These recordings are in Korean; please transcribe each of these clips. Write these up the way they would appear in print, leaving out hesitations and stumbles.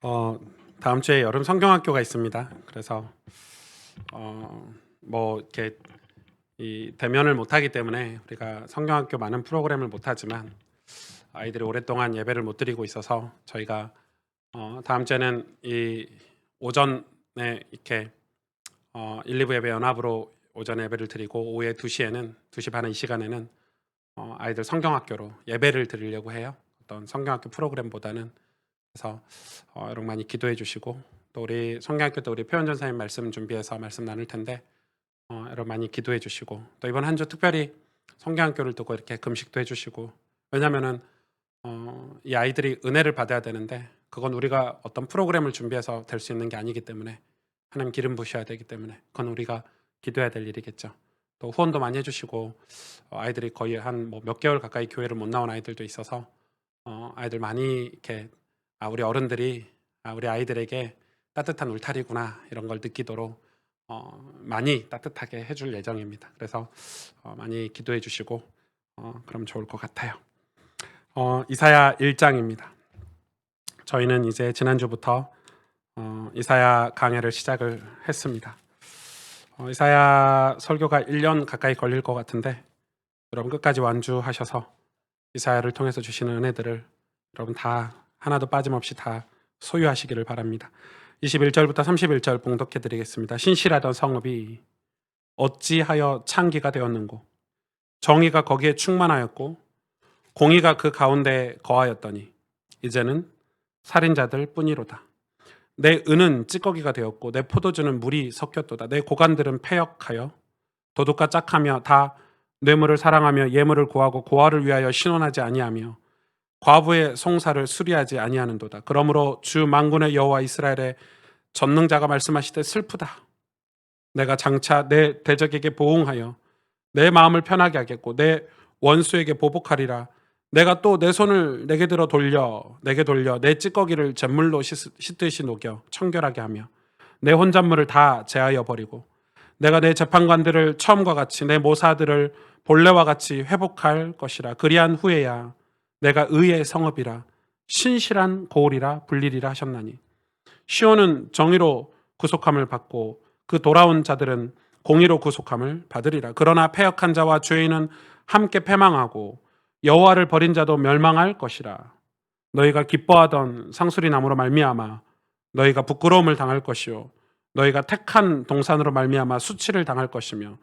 어, 다음 주에 여름 성경학교가 있습니다. 그래서 뭐 이렇게 이 대면을 못하기 때문에 우리가 성경학교 많은 프로그램을 못하지만 아이들이 오랫동안 예배를 못 드리고 있어서 저희가 다음 주에는 이 오전에 이렇게 1, 2부 예배 연합으로 오전 예배를 드리고 오후에 2시에는 2시 반에 이 시간에는 아이들 성경학교로 예배를 드리려고 해요. 어떤 성경학교 프로그램보다는. 그래서 여러분 많이 기도해 주시고, 또 우리 성경학교 때 우리 표현 전사님 말씀 준비해서 말씀 나눌 텐데 여러분 많이 기도해 주시고, 또 이번 한 주 특별히 성경학교를 두고 이렇게 금식도 해 주시고, 왜냐면은 이 아이들이 은혜를 받아야 되는데 그건 우리가 어떤 프로그램을 준비해서 될 수 있는 게 아니기 때문에, 하나님 기름 부으셔야 되기 때문에 그건 우리가 기도해야 될 일이겠죠. 또 후원도 많이 해주시고, 아이들이 거의 한 뭐 몇 개월 가까이 교회를 못 나온 아이들도 있어서 아이들 많이 이렇게 우리 어른들이 우리 아이들에게 따뜻한 울타리구나 이런 걸 느끼도록 많이 따뜻하게 해줄 예정입니다. 그래서 많이 기도해 주시고 그럼 좋을 것 같아요. 이사야 1장입니다. 저희는 이제 지난주부터 이사야 강해를 시작을 했습니다. 이사야 설교가 1년 가까이 걸릴 것 같은데 여러분 끝까지 완주하셔서 이사야를 통해서 주시는 은혜들을 여러분 다 하나도 빠짐없이 다 소유하시기를 바랍니다. 21절부터 31절 봉독해 드리겠습니다. 신실하던 성읍이 어찌하여 창기가 되었는고, 정의가 거기에 충만하였고 공의가 그 가운데 거하였더니 이제는 살인자들 뿐이로다. 내 은은 찌꺼기가 되었고 내 포도주는 물이 섞였도다. 내 고관들은 패역하여 도둑과 짝하며 다 뇌물을 사랑하며 예물을 구하고 고아를 위하여 신원하지 아니하며 과부의 송사를 수리하지 아니하는도다. 그러므로 주 만군의 여호와 이스라엘의 전능자가 말씀하시되 슬프다. 내가 장차 내 대적에게 보응하여 내 마음을 편하게 하겠고 내 원수에게 보복하리라. 내가 또 내 손을 내게 돌려 내 찌꺼기를 잿물로 씻듯이 녹여 청결하게 하며 내 혼잣물을 다 제하여 버리고 내가 내 재판관들을 처음과 같이 내 모사들을 본래와 같이 회복할 것이라. 그리한 후에야 내가 의의 성읍이라 신실한 고을이라 불리리라 하셨나니, 시온은 정의로 구속함을 받고 그 돌아온 자들은 공의로 구속함을 받으리라. 그러나 패역한 자와 죄인은 함께 패망하고 여호와를 버린 자도 멸망할 것이라. 너희가 기뻐하던 상수리 나무로 말미암아 너희가 부끄러움을 당할 것이요 너희가 택한 동산으로 말미암아 수치를 당할 것이며,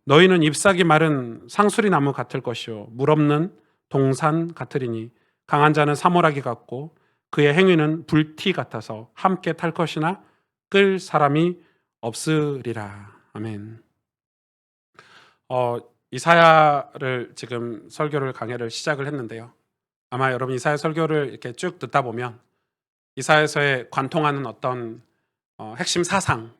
너희는 잎사귀 마른 상수리 나무 같을 것이요 물 없는 동산 같으리니 강한 자는 사모라기 같고 그의 행위는 불티 같아서 함께 탈 것이나 끌 사람이 없으리라. 아멘. 이사야를 지금 설교를 강해를 시작을 했는데요. 아마 여러분 이사야 설교를 이렇게 쭉 듣다 보면 이사야서에 관통하는 어떤 핵심 사상,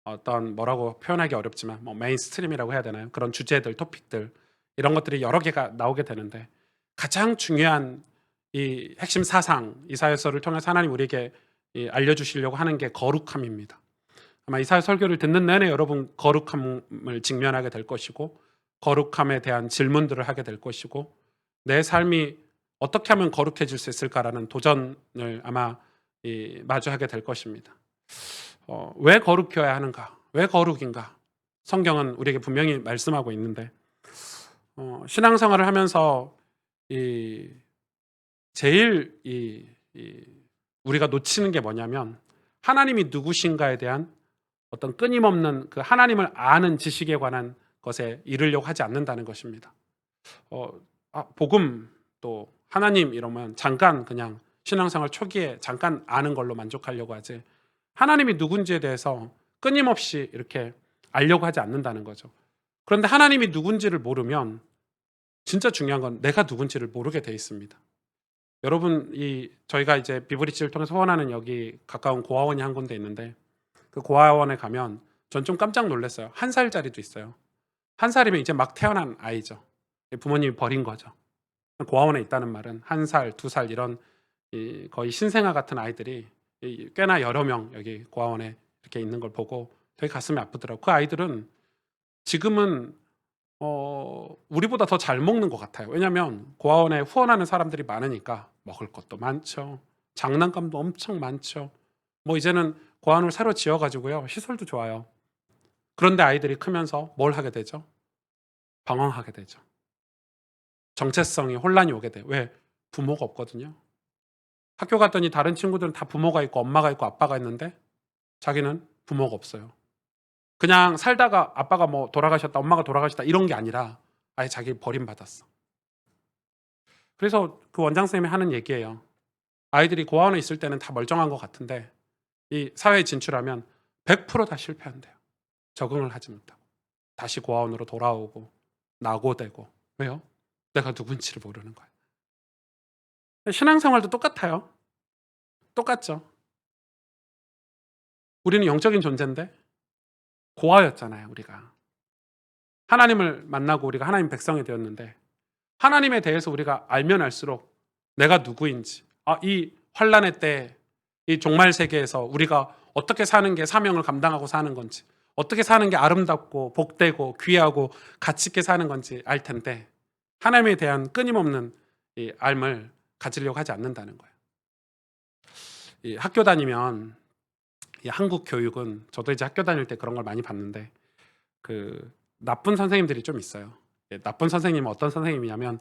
어떤 뭐라고 표현하기 어렵지만 뭐 메인스트림이라고 해야 되나요? 그런 주제들, 토픽들 이런 것들이 여러 개가 나오게 되는데, 가장 중요한 이 핵심 사상, 이사야서를 통해서 하나님 우리에게 알려주시려고 하는 게 거룩함입니다. 아마 이사야 설교를 듣는 내내 여러분 거룩함을 직면하게 될 것이고, 거룩함에 대한 질문들을 하게 될 것이고, 내 삶이 어떻게 하면 거룩해질 수 있을까라는 도전을 아마 마주하게 될 것입니다. 왜 거룩해야 하는가? 왜 거룩인가? 성경은 우리에게 분명히 말씀하고 있는데, 신앙생활을 하면서 제일 우리가 놓치는 게 뭐냐면, 하나님이 누구신가에 대한 어떤 끊임없는 그 하나님을 아는 지식에 관한 것에 이르려고 하지 않는다는 것입니다. 복음 또 하나님 이러면 잠깐 그냥 신앙생활 초기에 잠깐 아는 걸로 만족하려고 하지, 하나님이 누군지에 대해서 끊임없이 이렇게 알려고 하지 않는다는 거죠. 그런데 하나님이 누군지를 모르면 진짜 중요한 건 내가 누군지를 모르게 돼 있습니다. 여러분, 저희가 이제 비브리지를 통해서 후원하는 여기 가까운 고아원이 한 군데 있는데, 그 고아원에 가면 전 좀 깜짝 놀랐어요. 1살짜리도 있어요. 1살이면 이제 막 태어난 아이죠. 부모님이 버린 거죠. 고아원에 있다는 말은 1살, 2살 이런 거의 신생아 같은 아이들이 꽤나 여러 명 여기 고아원에 이렇게 있는 걸 보고 되게 가슴이 아프더라고요. 그 아이들은 지금은 우리보다 더 잘 먹는 것 같아요. 왜냐하면 고아원에 후원하는 사람들이 많으니까 먹을 것도 많죠. 장난감도 엄청 많죠. 뭐 이제는 고아원을 새로 지어 가지고요. 시설도 좋아요. 그런데 아이들이 크면서 뭘 하게 되죠? 방황하게 되죠. 정체성이 혼란이 오게 돼요. 왜? 부모가 없거든요. 학교 갔더니 다른 친구들은 다 부모가 있고 엄마가 있고 아빠가 있는데 자기는 부모가 없어요. 그냥 살다가 아빠가 뭐 돌아가셨다, 엄마가 돌아가셨다 이런 게 아니라 아예 자기 버림받았어. 그래서 그 원장 선생님이 하는 얘기예요. 아이들이 고아원에 있을 때는 다 멀쩡한 것 같은데 이 사회에 진출하면 100%다 실패한대요. 적응을 하지 못하고 다시 고아원으로 돌아오고 낙오되고. 왜요? 내가 누군지를 모르는 거예요. 신앙생활도 똑같아요. 똑같죠. 우리는 영적인 존재인데 고아였잖아요, 우리가. 하나님을 만나고 우리가 하나님 백성이 되었는데 하나님에 대해서 우리가 알면 알수록 내가 누구인지, 이 환란의 때, 이 종말 세계에서 우리가 어떻게 사는 게 사명을 감당하고 사는 건지, 어떻게 사는 게 아름답고 복되고 귀하고 가치 있게 사는 건지 알 텐데 하나님에 대한 끊임없는 이 알을 가지려고 하지 않는다는 거예요. 이 학교 다니면 이 한국 교육은 저도 이제 학교 다닐 때 그런 걸 많이 봤는데 그 나쁜 선생님들이 좀 있어요. 나쁜 선생님은 어떤 선생님이냐면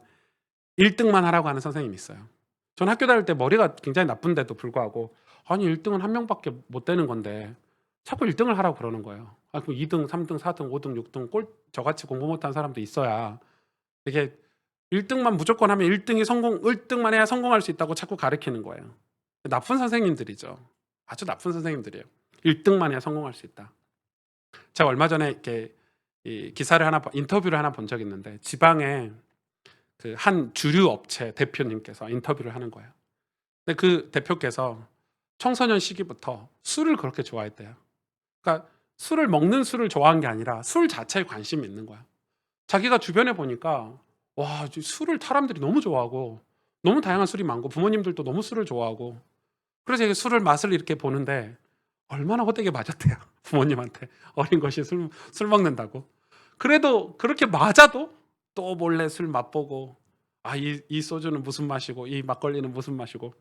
1등만 하라고 하는 선생님이 있어요. 전 학교 다닐 때 머리가 굉장히 나쁜데도 불구하고 아니 1등은 한 명밖에 못 되는 건데 자꾸 1등을 하라고 그러는 거예요. 그럼 2등, 3등, 4등, 5등, 6등 꼴 저같이 공부 못한 사람도 있어야 이게 1등만 무조건 하면 1등만 해야 성공할 수 있다고 자꾸 가르치는 거예요. 나쁜 선생님들이죠. 아주 나쁜 선생님들이에요. 1등만 해야 성공할 수 있다. 제가 얼마 전에 이렇게 이 인터뷰를 하나 본 적이 있는데 지방에 그 한 주류 업체 대표님께서 인터뷰를 하는 거예요. 근데 그 대표께서 청소년 시기부터 술을 그렇게 좋아했대요. 그러니까 술을 좋아한 게 아니라 술 자체에 관심이 있는 거야. 자기가 주변에 보니까 와, 술을 사람들이 너무 좋아하고 너무 다양한 술이 많고 부모님들도 너무 술을 좋아하고 그래서 이게 술을 맛을 이렇게 보는데 얼마나 헛되게 맞았대요. 부모님한테 어린 것이 술 먹는다고. 그래도 그렇게 맞아도 또 몰래 술 맛보고 이 소주는 무슨 맛이고 이 막걸리는 무슨 맛이고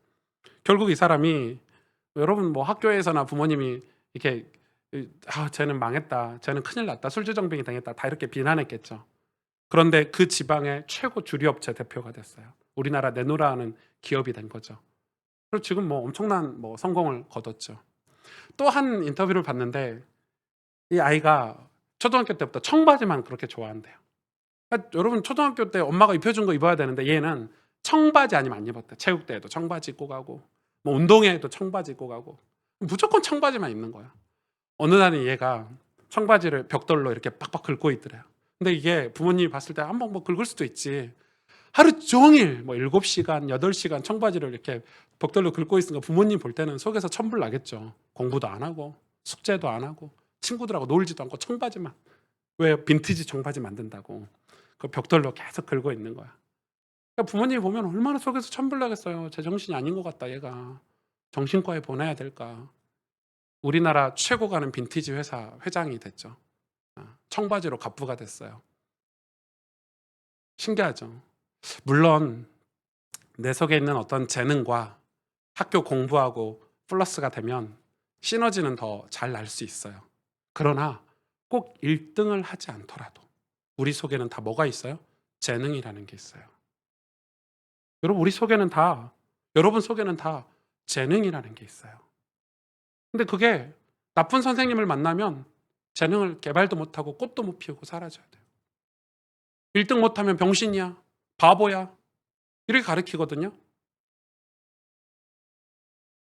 결국 이 사람이 여러분 뭐 학교에서나 부모님이 이렇게 쟤는 망했다, 쟤는 큰일 났다, 술주정뱅이 당했다 다 이렇게 비난했겠죠. 그런데 그 지방의 최고 주류업체 대표가 됐어요. 우리나라 내노라하는 기업이 된 거죠. 그리고 지금 뭐 엄청난 뭐 성공을 거뒀죠. 또 한 인터뷰를 봤는데 이 아이가 초등학교 때부터 청바지만 그렇게 좋아한대요. 여러분 초등학교 때 엄마가 입혀준 거 입어야 되는데 얘는 청바지 아니면 안 입었대. 체육대회도 청바지 입고 가고 뭐 운동회에도 청바지 입고 가고 무조건 청바지만 입는 거야. 어느 날은 얘가 청바지를 벽돌로 이렇게 빡빡 긁고 있더래요. 근데 이게 부모님이 봤을 때 한번 뭐 긁을 수도 있지. 하루 종일 뭐 7시간, 8시간 청바지를 이렇게 벽돌로 긁고 있으니까 부모님 볼 때는 속에서 천불 나겠죠. 공부도 안 하고 숙제도 안 하고 친구들하고 놀지도 않고 청바지만. 왜 빈티지 청바지 만든다고. 그 벽돌로 계속 긁고 있는 거야. 그러니까 부모님이 보면 얼마나 속에서 천불 나겠어요. 제 정신이 아닌 것 같다 얘가. 정신과에 보내야 될까. 우리나라 최고 가는 빈티지 회사 회장이 됐죠. 청바지로 갑부가 됐어요. 신기하죠. 물론 내 속에 있는 어떤 재능과 학교 공부하고 플러스가 되면 시너지는 더 잘 날 수 있어요. 그러나 꼭 1등을 하지 않더라도 우리 속에는 다 뭐가 있어요? 재능이라는 게 있어요. 여러분 여러분 속에는 다 재능이라는 게 있어요. 근데 그게 나쁜 선생님을 만나면 재능을 개발도 못하고 꽃도 못 피우고 사라져야 돼요. 1등 못하면 병신이야, 바보야 이렇게 가르치거든요.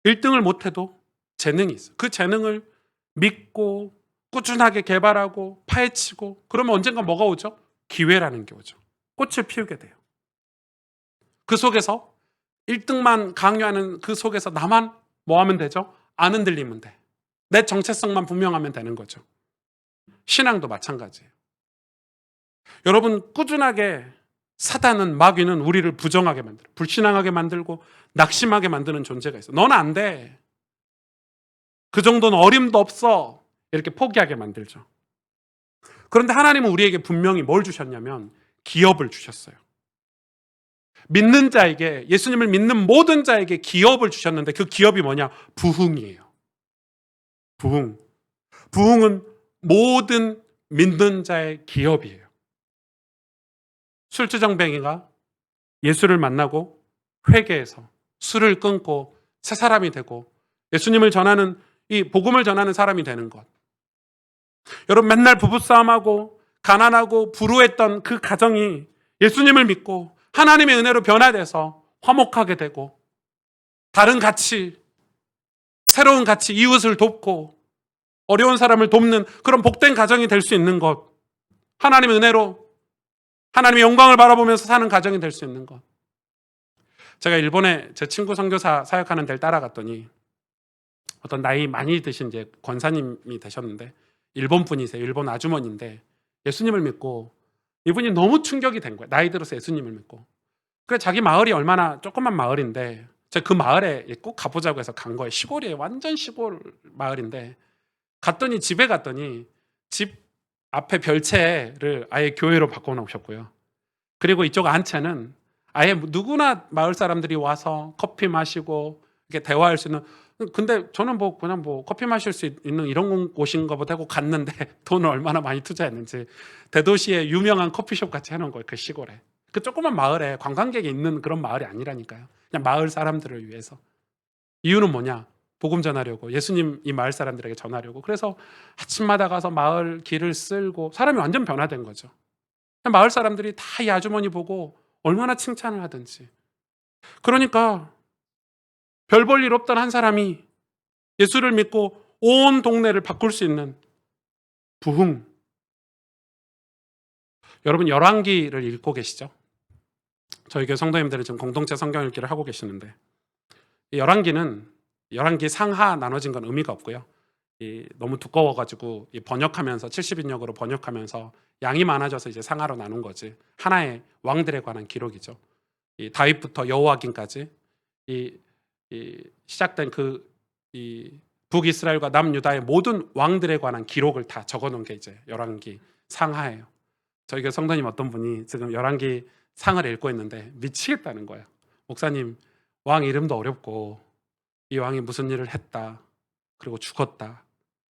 1등을 못해도 재능이 있어요. 그 재능을 믿고 꾸준하게 개발하고 파헤치고 그러면 언젠가 뭐가 오죠? 기회라는 게 오죠. 꽃을 피우게 돼요. 그 속에서 1등만 강요하는 그 속에서 나만 뭐 하면 되죠? 안 흔들리면 돼. 내 정체성만 분명하면 되는 거죠. 신앙도 마찬가지예요. 여러분 꾸준하게 사단은 마귀는 우리를 부정하게 만들어 불신앙하게 만들고 낙심하게 만드는 존재가 있어. 넌 안 돼. 그 정도는 어림도 없어. 이렇게 포기하게 만들죠. 그런데 하나님은 우리에게 분명히 뭘 주셨냐면 기업을 주셨어요. 믿는 자에게, 예수님을 믿는 모든 자에게 기업을 주셨는데 그 기업이 뭐냐? 부흥이에요. 부흥. 부흥은 모든 믿는 자의 기업이에요. 술주정뱅이가 예수를 만나고 회개해서 술을 끊고 새 사람이 되고 예수님을 전하는, 이 복음을 전하는 사람이 되는 것. 여러분, 맨날 부부싸움하고 가난하고 불우했던 그 가정이 예수님을 믿고 하나님의 은혜로 변화돼서 화목하게 되고 다른 가치, 새로운 가치, 이웃을 돕고 어려운 사람을 돕는 그런 복된 가정이 될 수 있는 것. 하나님의 은혜로 하나님의 영광을 바라보면서 사는 가정이 될 수 있는 것. 제가 일본에 제 친구 선교사 사역하는 데를 따라갔더니 어떤 나이 많이 드신 이제 권사님이 되셨는데 일본 분이세요. 일본 아주머니인데 예수님을 믿고 이분이 너무 충격이 된 거예요. 나이 들어서 예수님을 믿고. 그래 자기 마을이 얼마나 조그만 마을인데 제가 그 마을에 꼭 가보자고 해서 간 거예요. 시골이에요. 완전 시골 마을인데 갔더니 집에 갔더니 집 앞에 별채를 아예 교회로 바꿔놓으셨고요. 그리고 이쪽 안채는 아예 누구나 마을 사람들이 와서 커피 마시고 이렇게 대화할 수 있는, 근데 저는 뭐 그냥 뭐 커피 마실 수 있는 이런 곳인가 보다 하고 갔는데 돈을 얼마나 많이 투자했는지 대도시의 유명한 커피숍 같이 해놓은 거예요. 그 시골에. 그 조그만 마을에 관광객이 있는 그런 마을이 아니라니까요. 그냥 마을 사람들을 위해서. 이유는 뭐냐? 복음 전하려고, 예수님 이 마을 사람들에게 전하려고. 그래서 아침마다 가서 마을 길을 쓸고 사람이 완전 변화된 거죠. 마을 사람들이 다 이 아주머니 보고 얼마나 칭찬을 하든지. 그러니까 별 볼 일 없던 한 사람이 예수를 믿고 온 동네를 바꿀 수 있는 부흥. 여러분 열왕기를 읽고 계시죠? 저희 교회 성도님들은 지금 공동체 성경 읽기를 하고 계시는데 이 열왕기 상하 나눠진 건 의미가 없고요. 너무 두꺼워가지고 번역하면서 70인역으로 번역하면서 양이 많아져서 이제 상하로 나눈 거지. 하나의 왕들에 관한 기록이죠. 다윗부터 여호와긴까지 시작된 북이스라엘과 남유다의 모든 왕들에 관한 기록을 다 적어놓은 게 이제 열왕기 상하예요. 저희 교회 성도님 어떤 분이 지금 열왕기 상을 읽고 있는데 미치겠다는 거예요. 목사님, 왕 이름도 어렵고 이 왕이 무슨 일을 했다, 그리고 죽었다,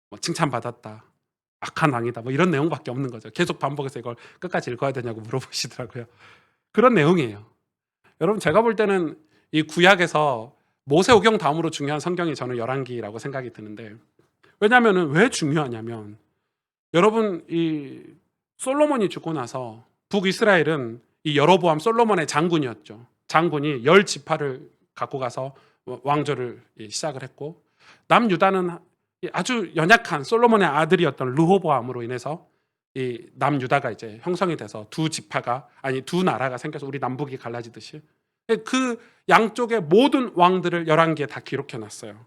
뭐 칭찬받았다, 악한 왕이다, 뭐 이런 내용밖에 없는 거죠. 계속 반복해서 이걸 끝까지 읽어야 되냐고 물어보시더라고요. 그런 내용이에요. 여러분 제가 볼 때는 이 구약에서 모세오경 다음으로 중요한 성경이 저는 열왕기라고 생각이 드는데, 왜냐하면 왜 중요하냐면 여러분 이 솔로몬이 죽고 나서 북이스라엘은 이 여로보암 솔로몬의 장군이었죠. 장군이 10지파를 갖고 가서 왕조를 시작을 했고 남유다는 아주 연약한 솔로몬의 아들이었던 르호보암으로 인해서 이 남유다가 이제 형성이 돼서 두 나라가 생겨서 우리 남북이 갈라지듯이 그 양쪽의 모든 왕들을 열왕기에 다 기록해 놨어요.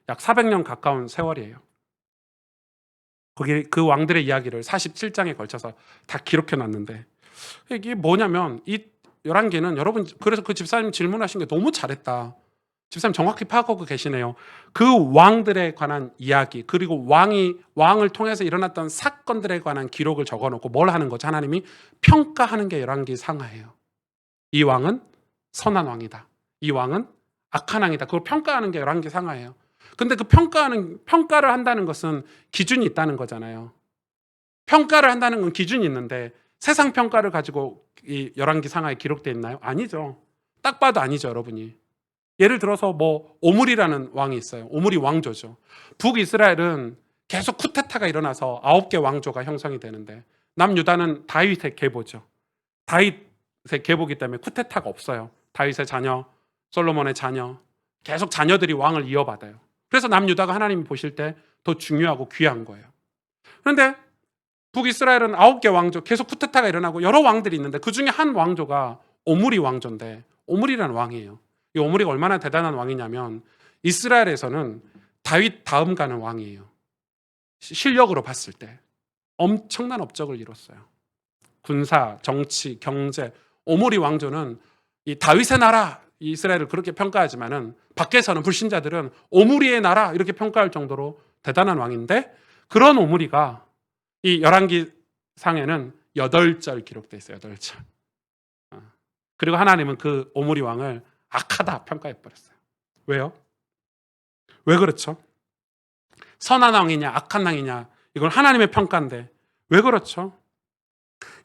약 400년 가까운 세월이에요. 거기 그 왕들의 이야기를 47장에 걸쳐서 다 기록해 놨는데 이게 뭐냐면 이 열왕기는 여러분, 그래서 그 집사님 질문하신 게 너무 잘했다. 집사님 정확히 파악하고 계시네요. 그 왕들에 관한 이야기, 그리고 왕을 통해서 일어났던 사건들에 관한 기록을 적어놓고 뭘 하는 거죠? 하나님이 평가하는 게 열왕기 상하예요. 이 왕은 선한 왕이다, 이 왕은 악한 왕이다. 그걸 평가하는 게 열왕기 상하예요. 근데 그 평가를 한다는 것은 기준이 있다는 거잖아요. 평가를 한다는 건 기준이 있는데 세상 평가를 가지고 이 열왕기 상하에 기록되어 있나요? 아니죠. 딱 봐도 아니죠, 여러분이. 예를 들어서 뭐 오므리라는 왕이 있어요. 오므리 왕조죠. 북이스라엘은 계속 쿠데타가 일어나서 9개 왕조가 형성이 되는데 남유다는 다윗의 계보죠. 다윗의 계보기 때문에 쿠데타가 없어요. 다윗의 자녀, 솔로몬의 자녀, 계속 자녀들이 왕을 이어받아요. 그래서 남유다가 하나님이 보실 때 더 중요하고 귀한 거예요. 그런데 북이스라엘은 9개 왕조, 계속 쿠데타가 일어나고 여러 왕들이 있는데 그 중에 한 왕조가 오므리 왕조인데, 오므리라는 왕이에요. 이 오므리가 얼마나 대단한 왕이냐면 이스라엘에서는 다윗 다음 가는 왕이에요. 실력으로 봤을 때 엄청난 업적을 이뤘어요. 군사, 정치, 경제. 오므리 왕조는 이 다윗의 나라, 이스라엘을 그렇게 평가하지만은 밖에서는 불신자들은 오므리의 나라 이렇게 평가할 정도로 대단한 왕인데, 그런 오므리가 이 열왕기 상에는 8절 기록되어 있어요. 8절. 그리고 하나님은 그 오므리 왕을 악하다 평가해 버렸어요. 왜요? 왜 그렇죠? 선한 왕이냐 악한 왕이냐 이걸 하나님의 평가인데 왜 그렇죠?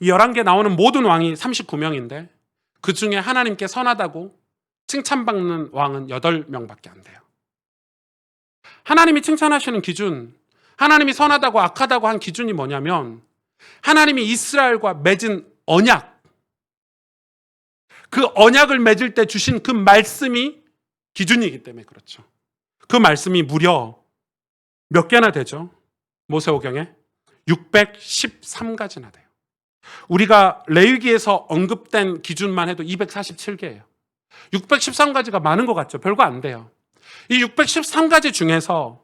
이 11개 나오는 모든 왕이 39명인데 그 중에 하나님께 선하다고 칭찬받는 왕은 8명밖에 안 돼요. 하나님이 칭찬하시는 기준, 하나님이 선하다고 악하다고 한 기준이 뭐냐면 하나님이 이스라엘과 맺은 언약, 그 언약을 맺을 때 주신 그 말씀이 기준이기 때문에 그렇죠. 그 말씀이 무려 몇 개나 되죠? 모세오경에 613가지나 돼요. 우리가 레위기에서 언급된 기준만 해도 247개예요. 613가지가 많은 것 같죠? 별거 안 돼요. 이 613가지 중에서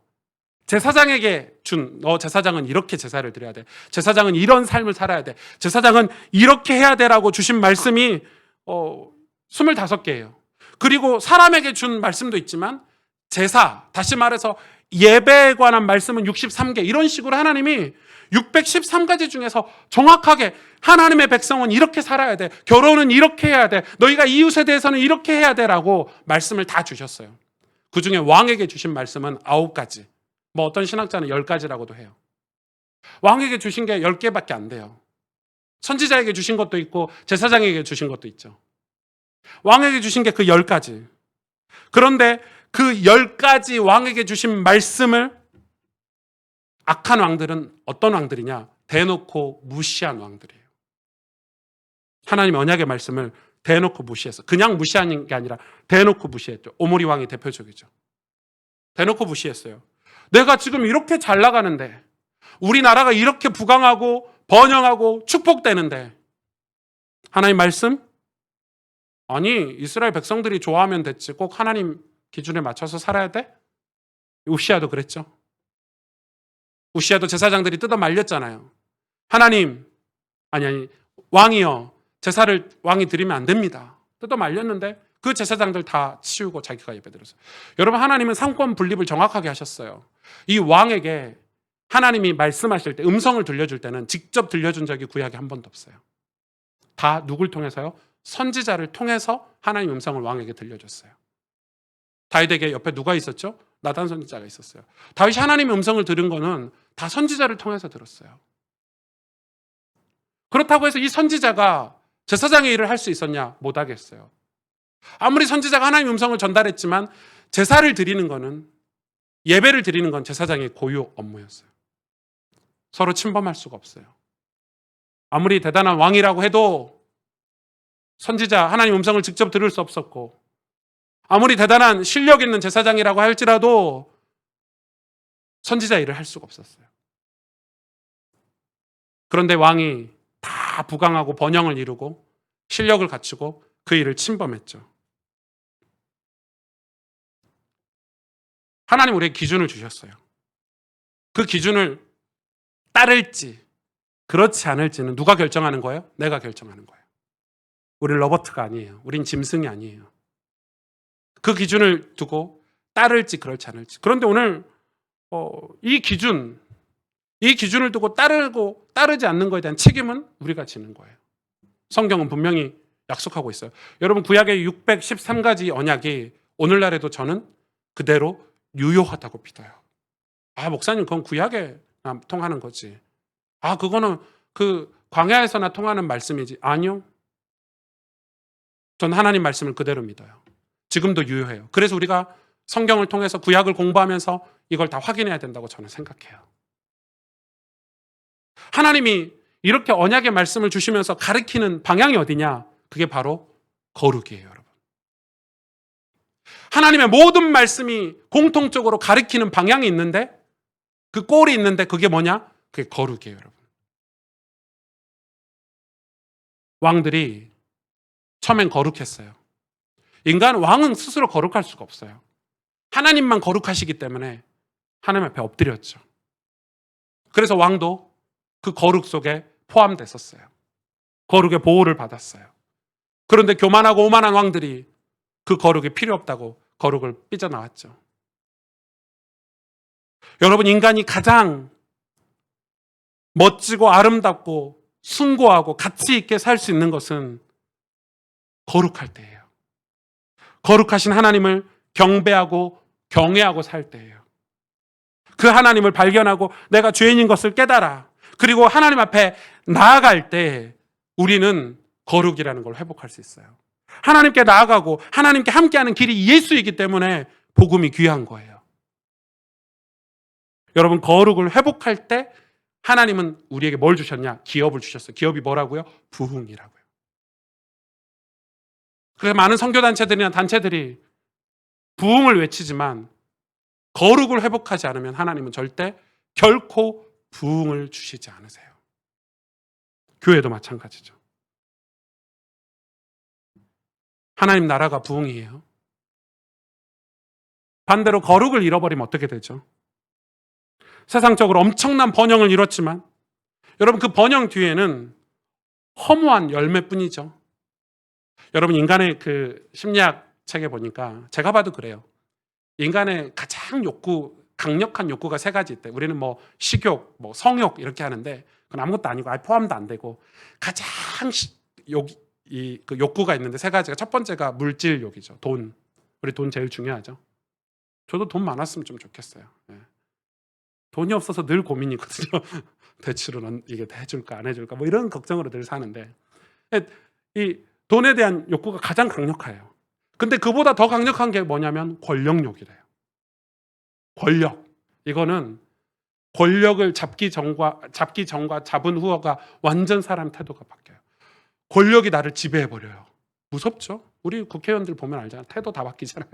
제사장에게 준, 제사장은 이렇게 제사를 드려야 돼. 제사장은 이런 삶을 살아야 돼. 제사장은 이렇게 해야 돼라고 주신 말씀이 25개예요. 그리고 사람에게 준 말씀도 있지만 제사, 다시 말해서 예배에 관한 말씀은 63개. 이런 식으로 하나님이 613가지 중에서 정확하게 하나님의 백성은 이렇게 살아야 돼. 결혼은 이렇게 해야 돼. 너희가 이웃에 대해서는 이렇게 해야 돼라고 말씀을 다 주셨어요. 그 중에 왕에게 주신 말씀은 9가지. 어떤 신학자는 10가지라고도 해요. 왕에게 주신 게 10개밖에 안 돼요. 선지자에게 주신 것도 있고 제사장에게 주신 것도 있죠. 왕에게 주신 게 그 10가지. 그런데 그 10가지 왕에게 주신 말씀을 악한 왕들은 어떤 왕들이냐? 대놓고 무시한 왕들이에요. 하나님의 언약의 말씀을 대놓고 무시했어. 그냥 무시하는 게 아니라 대놓고 무시했죠. 오므리 왕이 대표적이죠. 대놓고 무시했어요. 내가 지금 이렇게 잘 나가는데, 우리나라가 이렇게 부강하고 번영하고 축복되는데 하나님 말씀? 아니, 이스라엘 백성들이 좋아하면 됐지. 꼭 하나님 기준에 맞춰서 살아야 돼? 우시아도 그랬죠. 우시아도 제사장들이 뜯어 말렸잖아요. 하나님, 아니 왕이요, 제사를 왕이 드리면 안 됩니다. 뜯어 말렸는데 그 제사장들 다 치우고 자기가 예배드렸어요. 여러분, 하나님은 상권 분립을 정확하게 하셨어요. 이 왕에게 하나님이 말씀하실 때, 음성을 들려줄 때는 직접 들려준 적이 구약에 한 번도 없어요. 다 누굴 통해서요? 선지자를 통해서 하나님 음성을 왕에게 들려줬어요. 다윗에게 옆에 누가 있었죠? 나단 선지자가 있었어요. 다윗이 하나님의 음성을 들은 거는 다 선지자를 통해서 들었어요. 그렇다고 해서 이 선지자가 제사장의 일을 할 수 있었냐? 못하겠어요. 아무리 선지자가 하나님의 음성을 전달했지만 제사를 드리는 거는, 예배를 드리는 건 제사장의 고유 업무였어요. 서로 침범할 수가 없어요. 아무리 대단한 왕이라고 해도 선지자, 하나님 음성을 직접 들을 수 없었고, 아무리 대단한 실력 있는 제사장이라고 할지라도 선지자 일을 할 수가 없었어요. 그런데 왕이 다 부강하고 번영을 이루고 실력을 갖추고 그 일을 침범했죠. 하나님 우리에게 기준을 주셨어요. 그 기준을 따를지 그렇지 않을지는 누가 결정하는 거예요? 내가 결정하는 거예요. 우리는 로버트가 아니에요. 우린 짐승이 아니에요. 그 기준을 두고 따를지 그렇지 않을지. 그런데 오늘 이 기준을 두고 따르지 않는 것에 대한 책임은 우리가 지는 거예요. 성경은 분명히 약속하고 있어요. 여러분, 구약의 613가지 언약이 오늘날에도 저는 그대로 유효하다고 믿어요. 목사님, 그건 구약에 통하는 거지. 그거는 그 광야에서나 통하는 말씀이지. 아니요. 전 하나님 말씀을 그대로 믿어요. 지금도 유효해요. 그래서 우리가 성경을 통해서 구약을 공부하면서 이걸 다 확인해야 된다고 저는 생각해요. 하나님이 이렇게 언약의 말씀을 주시면서 가르치는 방향이 어디냐? 그게 바로 거룩이에요, 여러분. 하나님의 모든 말씀이 공통적으로 가르치는 방향이 있는데, 그 꼴이 있는데 그게 뭐냐? 그게 거룩이에요, 여러분. 왕들이 처음엔 거룩했어요. 왕은 스스로 거룩할 수가 없어요. 하나님만 거룩하시기 때문에 하나님 앞에 엎드렸죠. 그래서 왕도 그 거룩 속에 포함됐었어요. 거룩의 보호를 받았어요. 그런데 교만하고 오만한 왕들이 그 거룩이 필요 없다고 거룩을 삐져나왔죠. 여러분, 인간이 가장 멋지고 아름답고 숭고하고 가치 있게 살 수 있는 것은 거룩할 때예요. 거룩하신 하나님을 경배하고 경외하고 살 때예요. 그 하나님을 발견하고 내가 죄인인 것을 깨달아. 그리고 하나님 앞에 나아갈 때 우리는 거룩이라는 걸 회복할 수 있어요. 하나님께 나아가고 하나님께 함께하는 길이 예수이기 때문에 복음이 귀한 거예요. 여러분, 거룩을 회복할 때 하나님은 우리에게 뭘 주셨냐? 기업을 주셨어요. 기업이 뭐라고요? 부흥이라고요. 그래서 많은 선교단체들이나 단체들이 부흥을 외치지만 거룩을 회복하지 않으면 하나님은 절대 결코 부흥을 주시지 않으세요. 교회도 마찬가지죠. 하나님 나라가 부흥이에요. 반대로 거룩을 잃어버리면 어떻게 되죠? 세상적으로 엄청난 번영을 이뤘지만 여러분, 그 번영 뒤에는 허무한 열매뿐이죠. 여러분, 인간의 그 심리학 책에 보니까 제가 봐도 그래요. 인간의 가장 강력한 욕구가 세 가지 있대. 우리는 뭐 식욕, 뭐 성욕 이렇게 하는데 그건 아무것도 아니고 아예 포함도 안 되고 가장 그 욕구가 있는데 세 가지가, 첫 번째가 물질욕이죠. 돈. 우리 돈 제일 중요하죠. 저도 돈 많았으면 좀 좋겠어요. 네. 돈이 없어서 늘 고민이거든요. 대출은 이게 해줄까 안 해줄까 뭐 이런 걱정으로 늘 사는데, 이 돈에 대한 욕구가 가장 강력해요. 근데 그보다 더 강력한 게 뭐냐면 권력욕이래요. 권력. 이거는 권력을 잡기 전과 잡은 후가 완전 사람 태도가 바뀌어요. 권력이 나를 지배해버려요. 무섭죠? 우리 국회의원들 보면 알잖아요. 태도 다 바뀌잖아요.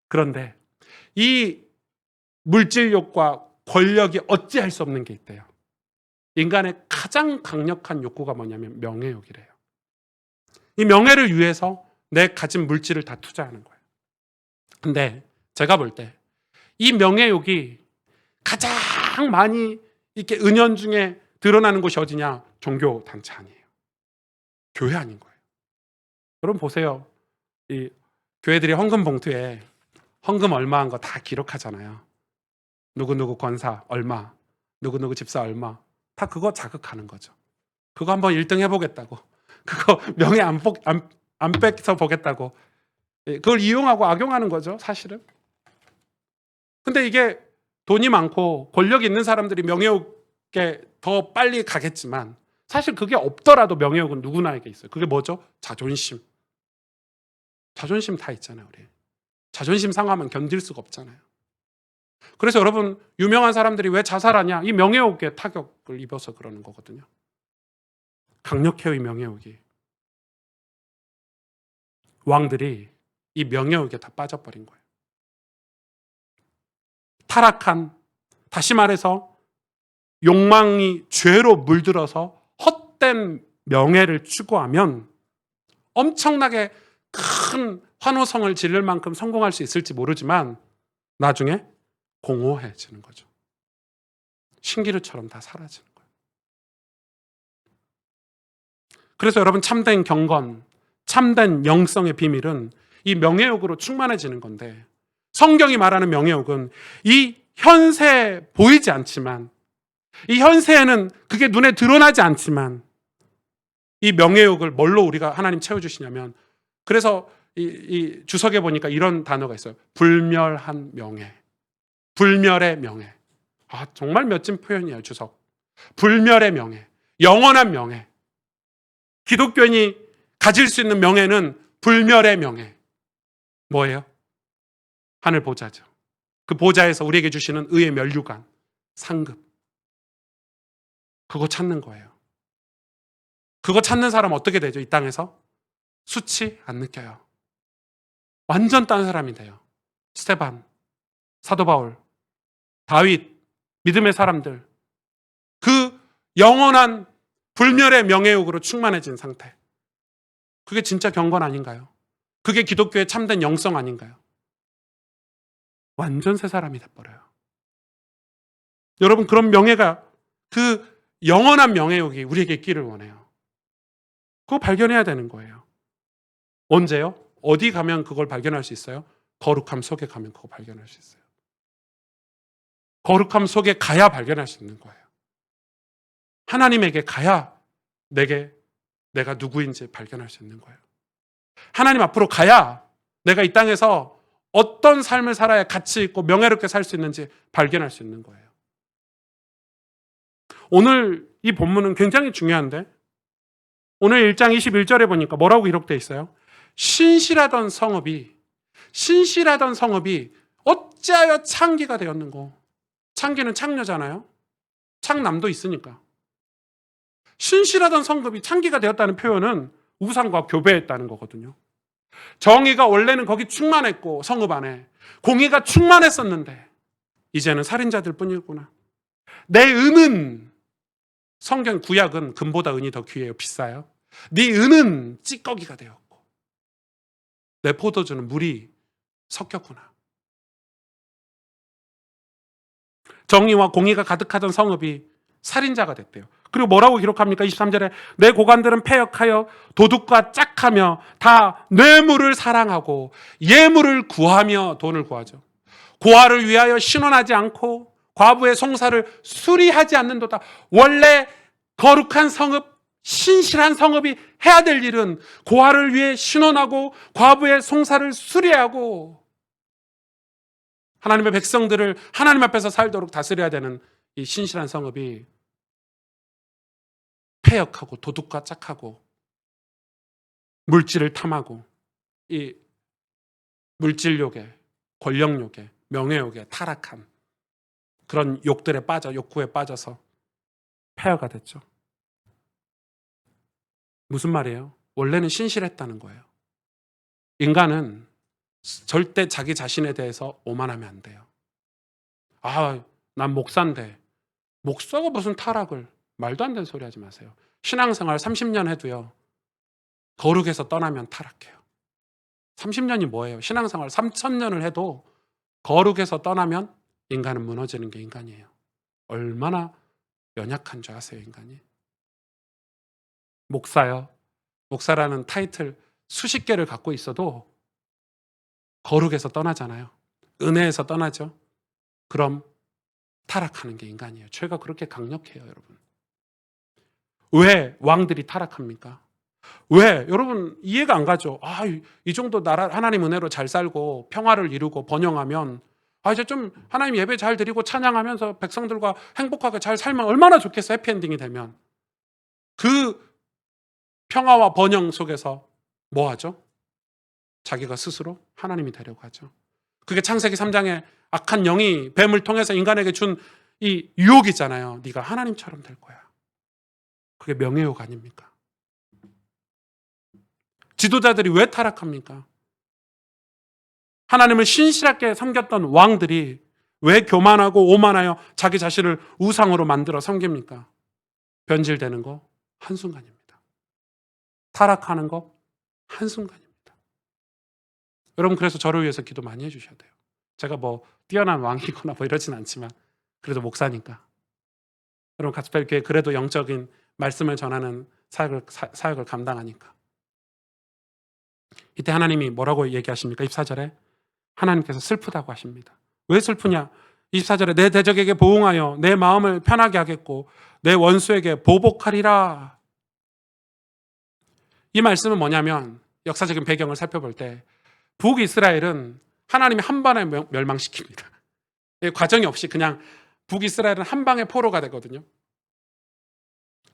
그런데 이 물질욕과 권력이 어찌할 수 없는 게 있대요. 인간의 가장 강력한 욕구가 뭐냐면 명예욕이래요. 이 명예를 위해서 내 가진 물질을 다 투자하는 거예요. 근데 제가 볼 때 이 명예욕이 가장 많이 이렇게 은연중에 드러나는 곳이 어디냐? 종교 단체 아니에요. 교회 아닌 거예요. 여러분 보세요. 이 교회들이 헌금 봉투에 헌금 얼마 한 거 다 기록하잖아요. 누구누구 권사 얼마, 누구누구 집사 얼마, 다 그거 자극하는 거죠. 그거 한번 1등 해보겠다고, 그거 명예 안 뺏어 보겠다고, 그걸 이용하고 악용하는 거죠, 사실은. 근데 이게 돈이 많고 권력이 있는 사람들이 명예욕에 더 빨리 가겠지만 사실 그게 없더라도 명예욕은 누구나에게 있어요. 그게 뭐죠? 자존심. 자존심 다 있잖아요, 우리. 자존심 상하면 견딜 수가 없잖아요. 그래서 여러분, 유명한 사람들이 왜 자살하냐? 이 명예욕에 타격을 입어서 그러는 거거든요. 강력해요, 이 명예욕이. 왕들이 이 명예욕에 다 빠져버린 거예요. 타락한, 다시 말해서 욕망이 죄로 물들어서 헛된 명예를 추구하면 엄청나게 큰 환호성을 지를 만큼 성공할 수 있을지 모르지만 나중에 공허해지는 거죠. 신기루처럼 다 사라지는 거예요. 그래서 여러분, 참된 경건, 참된 영성의 비밀은 이 명예욕으로 충만해지는 건데, 성경이 말하는 명예욕은 이 현세에 보이지 않지만, 이 현세에는 그게 눈에 드러나지 않지만, 이 명예욕을 뭘로 우리가 하나님 채워주시냐면, 그래서 이 주석에 보니까 이런 단어가 있어요. 불멸한 명예. 불멸의 명예. 아, 정말 멋진 표현이에요, 주석. 불멸의 명예. 영원한 명예. 기독교인이 가질 수 있는 명예는 불멸의 명예. 뭐예요? 하늘 보좌죠. 그 보좌에서 우리에게 주시는 의의 면류관, 상급. 그거 찾는 거예요. 그거 찾는 사람 어떻게 되죠? 이 땅에서? 수치 안 느껴요. 완전 딴 사람이 돼요. 스테반, 사도 바울, 다윗, 믿음의 사람들. 그 영원한 불멸의 명예욕으로 충만해진 상태. 그게 진짜 경건 아닌가요? 그게 기독교의 참된 영성 아닌가요? 완전 새 사람이 돼버려요. 여러분, 그런 명예가, 그 영원한 명예욕이 우리에게 있기를 원해요. 그거 발견해야 되는 거예요. 언제요? 어디 가면 그걸 발견할 수 있어요? 거룩함 속에 가면 그거 발견할 수 있어요. 거룩함 속에 가야 발견할 수 있는 거예요. 하나님에게 가야 내가 누구인지 발견할 수 있는 거예요. 하나님 앞으로 가야 내가 이 땅에서 어떤 삶을 살아야 가치 있고 명예롭게 살 수 있는지 발견할 수 있는 거예요. 오늘 이 본문은 굉장히 중요한데 오늘 1장 21절에 보니까 뭐라고 기록되어 있어요? 신실하던 성읍이 어찌하여 창기가 되었는고. 창기는 창녀잖아요. 창남도 있으니까. 신실하던 성읍이 창기가 되었다는 표현은 우상과 교배했다는 거거든요. 정의가 원래는 거기 충만했고 성읍 안에 공의가 충만했었는데 이제는 살인자들 뿐이구나. 내 은은, 성경 구약은 금보다 은이 더 귀해요. 비싸요. 네 은은 찌꺼기가 되었고 내 포도주는 물이 섞였구나. 정의와 공의가 가득하던 성읍이 살인자가 됐대요. 그리고 뭐라고 기록합니까? 23절에 내 고관들은 패역하여 도둑과 짝하며 다 뇌물을 사랑하고 예물을 구하며 돈을 구하죠. 고아를 위하여 신원하지 않고 과부의 송사를 수리하지 않는도다. 원래 거룩한 성읍, 신실한 성읍이 해야 될 일은 고아를 위해 신원하고 과부의 송사를 수리하고 하나님의 백성들을 하나님 앞에서 살도록 다스려야 되는 이 신실한 성읍이 패역하고 도둑과 짝하고 물질을 탐하고 이 물질욕에, 권력욕에, 명예욕에 타락한 그런 욕들에 빠져, 욕구에 빠져서 폐허가 됐죠. 무슨 말이에요? 원래는 신실했다는 거예요. 인간은 절대 자기 자신에 대해서 오만하면 안 돼요. 난 목사인데 목사가 무슨 타락을, 말도 안 되는 소리 하지 마세요. 신앙생활 30년 해도요, 거룩해서 떠나면 타락해요. 30년이 뭐예요? 신앙생활 3000년을 해도 거룩해서 떠나면 인간은 무너지는 게 인간이에요. 얼마나 연약한 줄 아세요, 인간이? 목사요. 목사라는 타이틀 수십 개를 갖고 있어도 거룩에서 떠나잖아요. 은혜에서 떠나죠. 그럼 타락하는 게 인간이에요. 죄가 그렇게 강력해요, 여러분. 왜 왕들이 타락합니까? 왜? 여러분 이해가 안 가죠. 이 정도 나라 하나님 은혜로 잘 살고 평화를 이루고 번영하면 이제 좀 하나님 예배 잘 드리고 찬양하면서 백성들과 행복하게 잘 살면 얼마나 좋겠어. 해피엔딩이 되면. 그 평화와 번영 속에서 뭐 하죠? 자기가 스스로 하나님이 되려고 하죠. 그게 창세기 3장에 악한 영이 뱀을 통해서 인간에게 준 이 유혹이잖아요. 네가 하나님처럼 될 거야. 그게 명예욕 아닙니까? 지도자들이 왜 타락합니까? 하나님을 신실하게 섬겼던 왕들이 왜 교만하고 오만하여 자기 자신을 우상으로 만들어 섬깁니까? 변질되는 거 한순간입니다. 타락하는 거 한순간입니다. 여러분 그래서 저를 위해서 기도 많이 해주셔야 돼요. 제가 뭐 뛰어난 왕이거나 뭐 이러진 않지만 그래도 목사니까. 여러분 가스펠교회 그래도 영적인 말씀을 전하는 사역을 감당하니까. 이때 하나님이 뭐라고 얘기하십니까? 24절에 하나님께서 슬프다고 하십니다. 왜 슬프냐? 24절에 내 대적에게 보응하여 내 마음을 편하게 하겠고 내 원수에게 보복하리라. 이 말씀은 뭐냐면 역사적인 배경을 살펴볼 때 북이스라엘은 하나님이 한 번에 멸망시킵니다. 과정이 없이 그냥 북이스라엘은 한 방에 포로가 되거든요.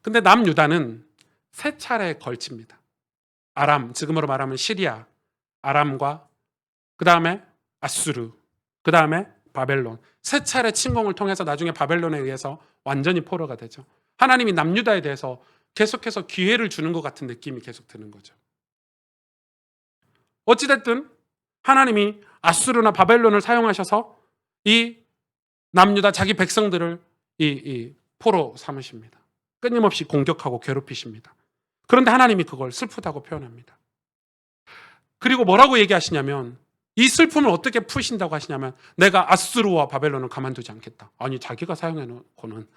근데 남유다는 세 차례에 걸칩니다. 아람, 지금으로 말하면 시리아, 아람과 그 다음에 아수르, 그 다음에 바벨론. 세 차례 침공을 통해서 나중에 바벨론에 의해서 완전히 포로가 되죠. 하나님이 남유다에 대해서 계속해서 기회를 주는 것 같은 느낌이 계속 드는 거죠. 어찌됐든 하나님이 아수르나 바벨론을 사용하셔서 이 남유다 자기 백성들을 이 포로 삼으십니다. 끊임없이 공격하고 괴롭히십니다. 그런데 하나님이 그걸 슬프다고 표현합니다. 그리고 뭐라고 얘기하시냐면 이 슬픔을 어떻게 푸신다고 하시냐면 내가 아수르와 바벨론을 가만두지 않겠다. 아니 자기가 사용해놓고는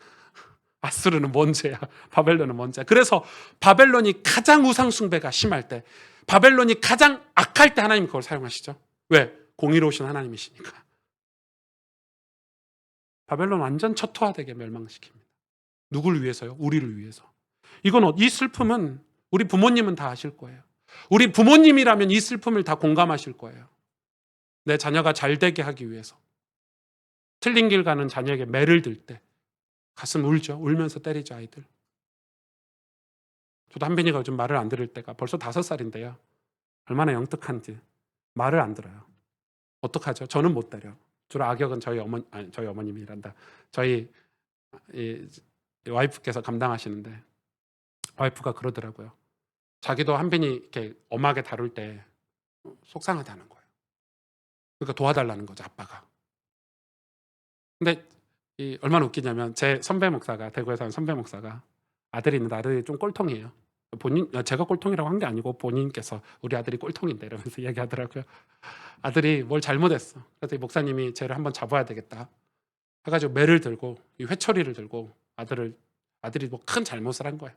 아수르는 뭔 죄야, 바벨론은 뭔 죄야. 그래서 바벨론이 가장 우상 숭배가 심할 때, 바벨론이 가장 악할 때 하나님 그걸 사용하시죠. 왜? 공의로우신 하나님이시니까. 바벨론 완전 처토화되게 멸망시킵니다. 누구를 위해서요? 우리를 위해서. 이 슬픔은 우리 부모님은 다 아실 거예요. 우리 부모님이라면 이 슬픔을 다 공감하실 거예요. 내 자녀가 잘 되게 하기 위해서 틀린 길 가는 자녀에게 매를 들 때 가슴 울죠. 울면서 때리죠, 아이들. 저도 한빈이가 요즘 말을 안 들을 때가 벌써 5살인데요. 얼마나 영특한지 말을 안 들어요. 어떡하죠? 저는 못 때려. 주로 악역은 저희 어머님이란다. 저희 와이프께서 감당하시는데 와이프가 그러더라고요. 자기도 한빈이 이렇게 엄하게 다룰 때 속상하다는 거예요. 그러니까 도와달라는 거죠, 아빠가. 근데 얼마나 웃기냐면 제 선배 목사가, 대구에 사는 선배 목사가 아들이 있는데 아들이 좀 꼴통이에요. 제가 꼴통이라고 한 게 아니고 본인께서 우리 아들이 꼴통인데 이러면서 얘기하더라고요. 아들이 뭘 잘못했어. 그래서 목사님이 쟤를 한번 잡아야 되겠다 해가지고 매를 들고 이 회초리를 들고 아들이 뭐 큰 잘못을 한 거예요.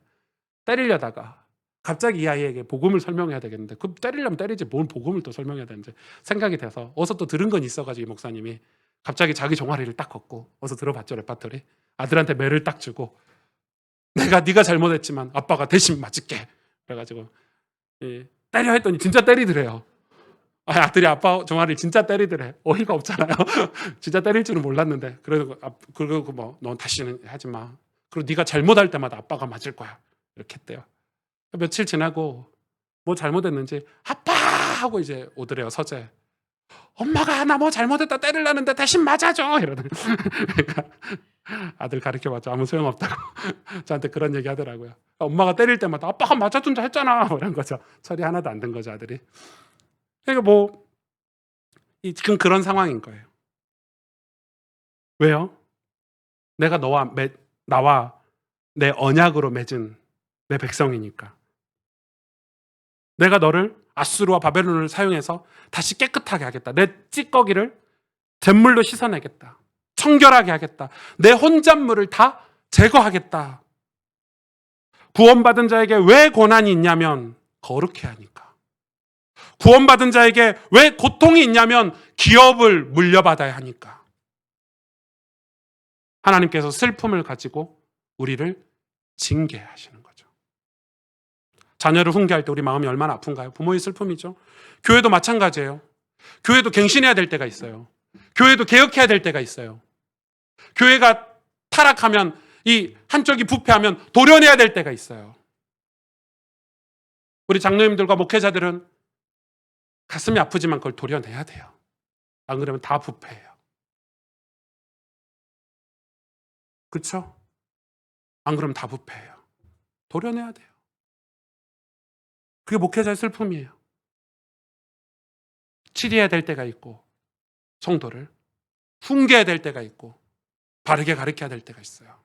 때리려다가 갑자기 이 아이에게 복음을 설명해야 되겠는데 그 때리려면 때리지 뭘 복음을 또 설명해야 되는지 생각이 돼서 어서 또 들은 건 있어가지고 이 목사님이 갑자기 자기 종아리를 딱 걷고 어서 들어봤죠, 레파토리. 아들한테 매를 딱 주고 네가 잘못했지만 아빠가 대신 맞을게. 그래가지고 때려 했더니 진짜 때리더래요. 아들이 아빠 종아리를 진짜 때리더래. 어이가 없잖아요. 진짜 때릴 줄은 몰랐는데. 그리고 뭐 넌 다시는 하지 마. 그리고 네가 잘못할 때마다 아빠가 맞을 거야. 이렇게 했대요. 며칠 지나고 뭐 잘못했는지 아빠 하고 이제 오더래요, 서재. 엄마가 나 뭐 잘못했다 때리려는데 대신 맞아줘 이러더니 그러니까 아들 가르쳐봤자 아무 소용없다고 저한테 그런 얘기 하더라고요. 엄마가 때릴 때마다 아빠가 맞아준다 했잖아 뭐 이런 거죠. 철이 하나도 안 든 거죠, 아들이. 그러니까 지금 그런 상황인 거예요. 왜요? 내가 나와 내 언약으로 맺은 내 백성이니까. 내가 너를 아수르와 바벨론을 사용해서 다시 깨끗하게 하겠다. 내 찌꺼기를 잿물로 씻어내겠다. 청결하게 하겠다. 내 혼잣물을 다 제거하겠다. 구원받은 자에게 왜 고난이 있냐면 거룩해 하니까. 구원받은 자에게 왜 고통이 있냐면 기업을 물려받아야 하니까. 하나님께서 슬픔을 가지고 우리를 징계하시는 거죠. 자녀를 훈계할 때 우리 마음이 얼마나 아픈가요? 부모의 슬픔이죠. 교회도 마찬가지예요. 교회도 갱신해야 될 때가 있어요. 교회도 개혁해야 될 때가 있어요. 교회가 타락하면 이 한쪽이 부패하면 도려내야 될 때가 있어요. 우리 장로님들과 목회자들은 가슴이 아프지만 그걸 도려내야 돼요. 안 그러면 다 부패해요. 그렇죠? 안 그러면 다 부패해요. 도려내야 돼요. 그게 목회자의 슬픔이에요. 치리해야 될 때가 있고 성도를 훈계해야 될 때가 있고 바르게 가르쳐야 될 때가 있어요.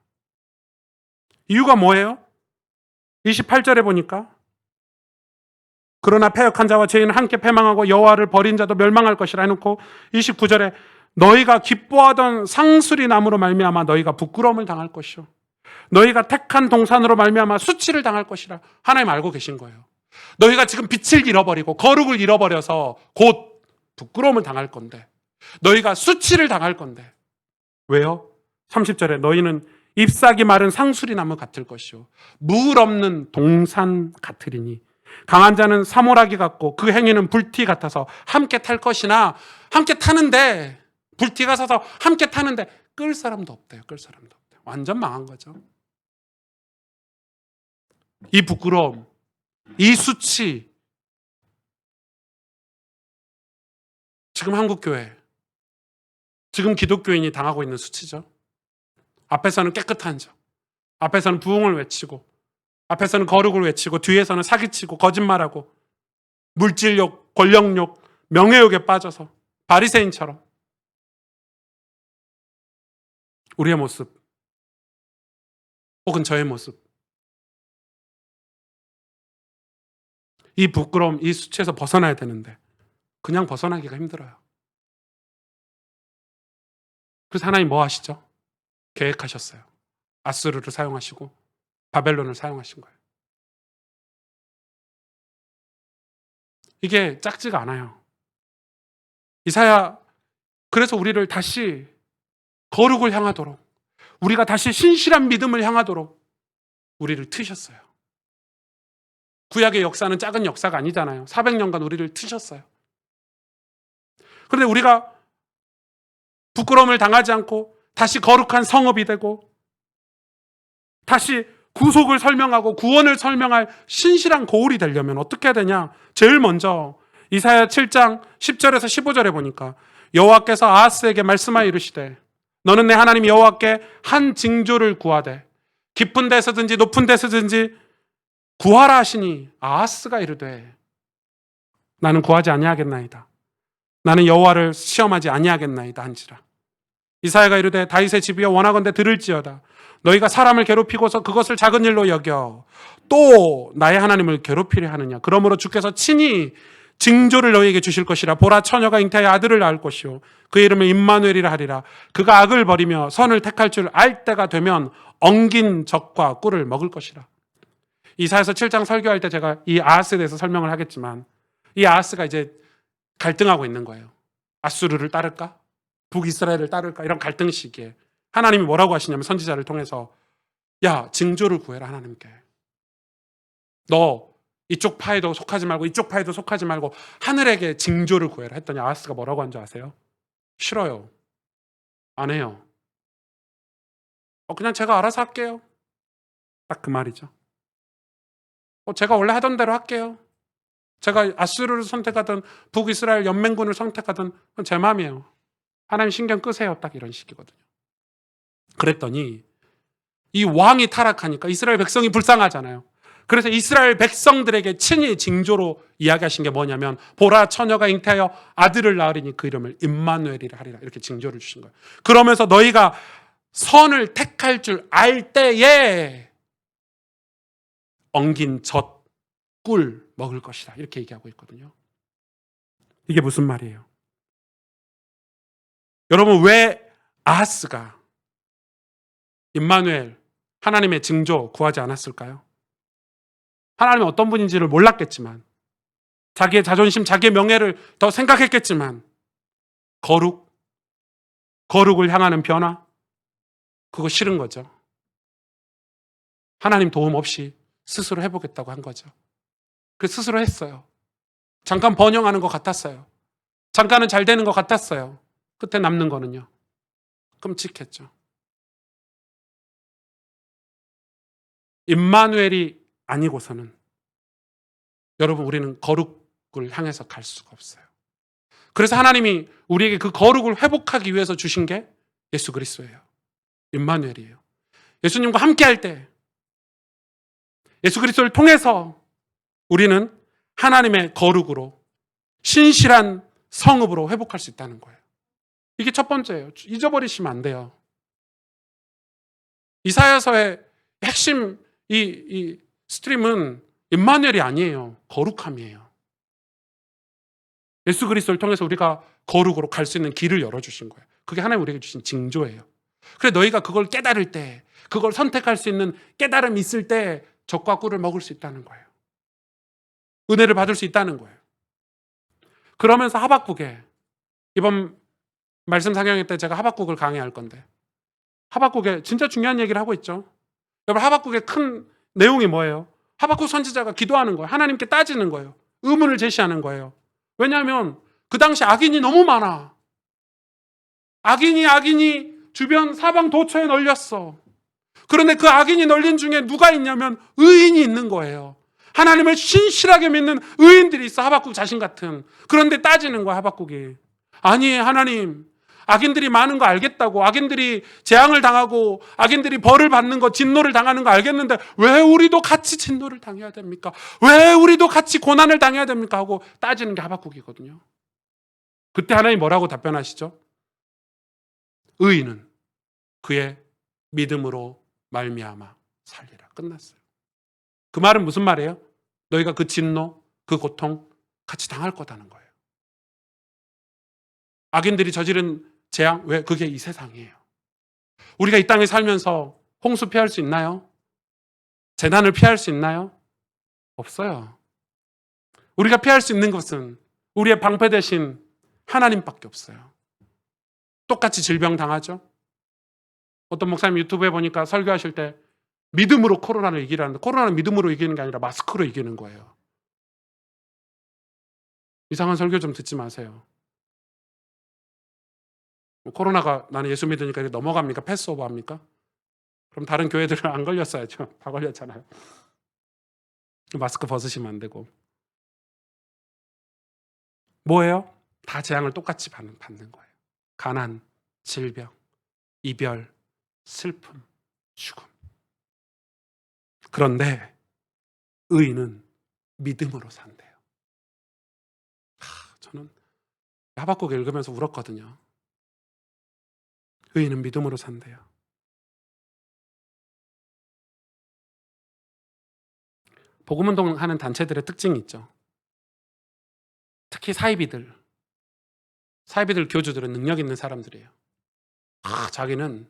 이유가 뭐예요? 28절에 보니까 그러나 패역한 자와 죄인은 함께 패망하고 여호와를 버린 자도 멸망할 것이라 해놓고 29절에 너희가 기뻐하던 상수리 나무로 말미암아 너희가 부끄러움을 당할 것이요 너희가 택한 동산으로 말미암아 수치를 당할 것이라. 하나님 알고 계신 거예요. 너희가 지금 빛을 잃어버리고 거룩을 잃어버려서 곧 부끄러움을 당할 건데 너희가 수치를 당할 건데 왜요? 30절에 너희는 잎사귀 마른 상수리 나무 같을 것이요 물 없는 동산 같으리니 강한 자는 사모라기 같고 그 행위는 불티 같아서 함께 탈 것이나 함께 타는데 불티가 서서 함께 타는데 끌 사람도 없대요. 끌 사람도 없대요. 완전 망한 거죠. 이 부끄러움, 이 수치 지금 한국교회, 지금 기독교인이 당하고 있는 수치죠. 앞에서는 깨끗한 자, 앞에서는 부흥을 외치고 앞에서는 거룩을 외치고 뒤에서는 사기치고 거짓말하고 물질욕, 권력욕, 명예욕에 빠져서 바리새인처럼 우리의 모습 혹은 저의 모습 이 부끄러움, 이 수치에서 벗어나야 되는데 그냥 벗어나기가 힘들어요. 그래서 하나님 뭐 하시죠? 계획하셨어요. 아수르를 사용하시고 바벨론을 사용하신 거예요. 이게 작지가 않아요. 이사야 그래서 우리를 다시 거룩을 향하도록 우리가 다시 신실한 믿음을 향하도록 우리를 트셨어요. 구약의 역사는 작은 역사가 아니잖아요. 400년간 우리를 트셨어요. 그런데 우리가 부끄러움을 당하지 않고 다시 거룩한 성읍이 되고 다시 구속을 설명하고 구원을 설명할 신실한 고울이 되려면 어떻게 해야 되냐? 제일 먼저 이사야 7장 10절에서 15절에 보니까 여호와께서 아하스에게 말씀하여 이르시되 너는 내 하나님 여호와께 한 징조를 구하되 깊은 데서든지 높은 데서든지 구하라 하시니 아하스가 이르되 나는 구하지 아니하겠나이다. 나는 여호와를 시험하지 아니하겠나이다 한지라. 이사야가 이르되 다윗의 집이여 원하건대 들을지어다. 너희가 사람을 괴롭히고서 그것을 작은 일로 여겨 또 나의 하나님을 괴롭히려 하느냐. 그러므로 주께서 친히 징조를 너희에게 주실 것이라. 보라 처녀가 잉태하여 아들을 낳을 것이요 그의 이름을 임마누엘이라 하리라. 그가 악을 버리며 선을 택할 줄 알 때가 되면 엉긴 젖과 꿀을 먹을 것이라. 이사야서 7장 설교할 때 제가 이 아하스에 대해서 설명을 하겠지만 이 아하스가 이제 갈등하고 있는 거예요. 아수르를 따를까? 북이스라엘을 따를까? 이런 갈등 시기에 하나님이 뭐라고 하시냐면 선지자를 통해서 야, 징조를 구해라 하나님께. 너 이쪽 파에도 속하지 말고 이쪽 파에도 속하지 말고 하늘에게 징조를 구해라 했더니 아하스가 뭐라고 한 줄 아세요? 싫어요. 안 해요. 그냥 제가 알아서 할게요. 딱 그 말이죠. 제가 원래 하던 대로 할게요. 제가 아수르를 선택하든 북이스라엘 연맹군을 선택하든 그건 제 마음이에요. 하나님 신경 끄세요. 딱 이런 식이거든요. 그랬더니 이 왕이 타락하니까 이스라엘 백성이 불쌍하잖아요. 그래서 이스라엘 백성들에게 친히 징조로 이야기하신 게 뭐냐면 보라 처녀가 잉태하여 아들을 낳으리니 그 이름을 임마누엘이라 하리라. 이렇게 징조를 주신 거예요. 그러면서 너희가 선을 택할 줄 알 때에 엉긴 젖, 꿀 먹을 것이다. 이렇게 얘기하고 있거든요. 이게 무슨 말이에요? 여러분 왜 아하스가 임마누엘 하나님의 징조 구하지 않았을까요? 하나님은 어떤 분인지를 몰랐겠지만 자기의 자존심, 자기의 명예를 더 생각했겠지만 거룩을 향하는 변화 그거 싫은 거죠. 하나님 도움 없이 스스로 해보겠다고 한 거죠. 그 스스로 했어요. 잠깐 번영하는 것 같았어요. 잠깐은 잘 되는 것 같았어요. 끝에 남는 거는요. 끔찍했죠. 임마누엘이 아니고서는 여러분 우리는 거룩을 향해서 갈 수가 없어요. 그래서 하나님이 우리에게 그 거룩을 회복하기 위해서 주신 게 예수 그리스도예요. 임마누엘이에요. 예수님과 함께 할 때 예수 그리스도를 통해서 우리는 하나님의 거룩으로 신실한 성읍으로 회복할 수 있다는 거예요. 이게 첫 번째예요. 잊어버리시면 안 돼요. 이사야서의 핵심 이 스트림은 임마누엘이 아니에요. 거룩함이에요. 예수 그리스도를 통해서 우리가 거룩으로 갈 수 있는 길을 열어주신 거예요. 그게 하나님 우리에게 주신 징조예요. 그래 너희가 그걸 깨달을 때, 그걸 선택할 수 있는 깨달음이 있을 때 젖과 꿀을 먹을 수 있다는 거예요. 은혜를 받을 수 있다는 거예요. 그러면서 하박국에 이번 말씀 상영회 때 제가 하박국을 강의할 건데 하박국에 진짜 중요한 얘기를 하고 있죠. 여러분 하박국의 큰 내용이 뭐예요? 하박국 선지자가 기도하는 거예요. 하나님께 따지는 거예요. 의문을 제시하는 거예요. 왜냐하면 그 당시 악인이 너무 많아. 악인이 주변 사방 도처에 널렸어. 그런데 그 악인이 널린 중에 누가 있냐면 의인이 있는 거예요. 하나님을 신실하게 믿는 의인들이 있어. 하박국 자신 같은. 그런데 따지는 거야 하박국이. 아니 하나님, 악인들이 많은 거 알겠다고, 악인들이 재앙을 당하고 악인들이 벌을 받는 거, 진노를 당하는 거 알겠는데 왜 우리도 같이 진노를 당해야 됩니까? 왜 우리도 같이 고난을 당해야 됩니까? 하고 따지는 게 하박국이거든요. 그때 하나님 뭐라고 답변하시죠? 의인은 그의 믿음으로 말미암아 살리라. 끝났어요. 그 말은 무슨 말이에요? 너희가 그 진노, 그 고통 같이 당할 거다는 거예요. 악인들이 저지른 재앙, 왜? 그게 이 세상이에요. 우리가 이 땅에 살면서 홍수 피할 수 있나요? 재난을 피할 수 있나요? 없어요. 우리가 피할 수 있는 것은 우리의 방패 대신 하나님밖에 없어요. 똑같이 질병 당하죠. 어떤 목사님 유튜브에 보니까 설교하실 때 믿음으로 코로나를 이기라는데 코로나는 믿음으로 이기는 게 아니라 마스크로 이기는 거예요. 이상한 설교 좀 듣지 마세요. 코로나가 나는 예수 믿으니까 이렇게 넘어갑니까? 패스오버 합니까? 그럼 다른 교회들은 안 걸렸어야죠. 다 걸렸잖아요. 마스크 벗으시면 안 되고. 뭐예요? 다 재앙을 똑같이 받는 거예요. 가난, 질병, 이별, 슬픔, 죽음. 그런데 의인은 믿음으로 산대요. 저는 하박국 읽으면서 울었거든요. 의인은 믿음으로 산대요. 복음운동하는 단체들의 특징이 있죠. 특히 사이비들 교주들은 능력 있는 사람들이에요. 자기는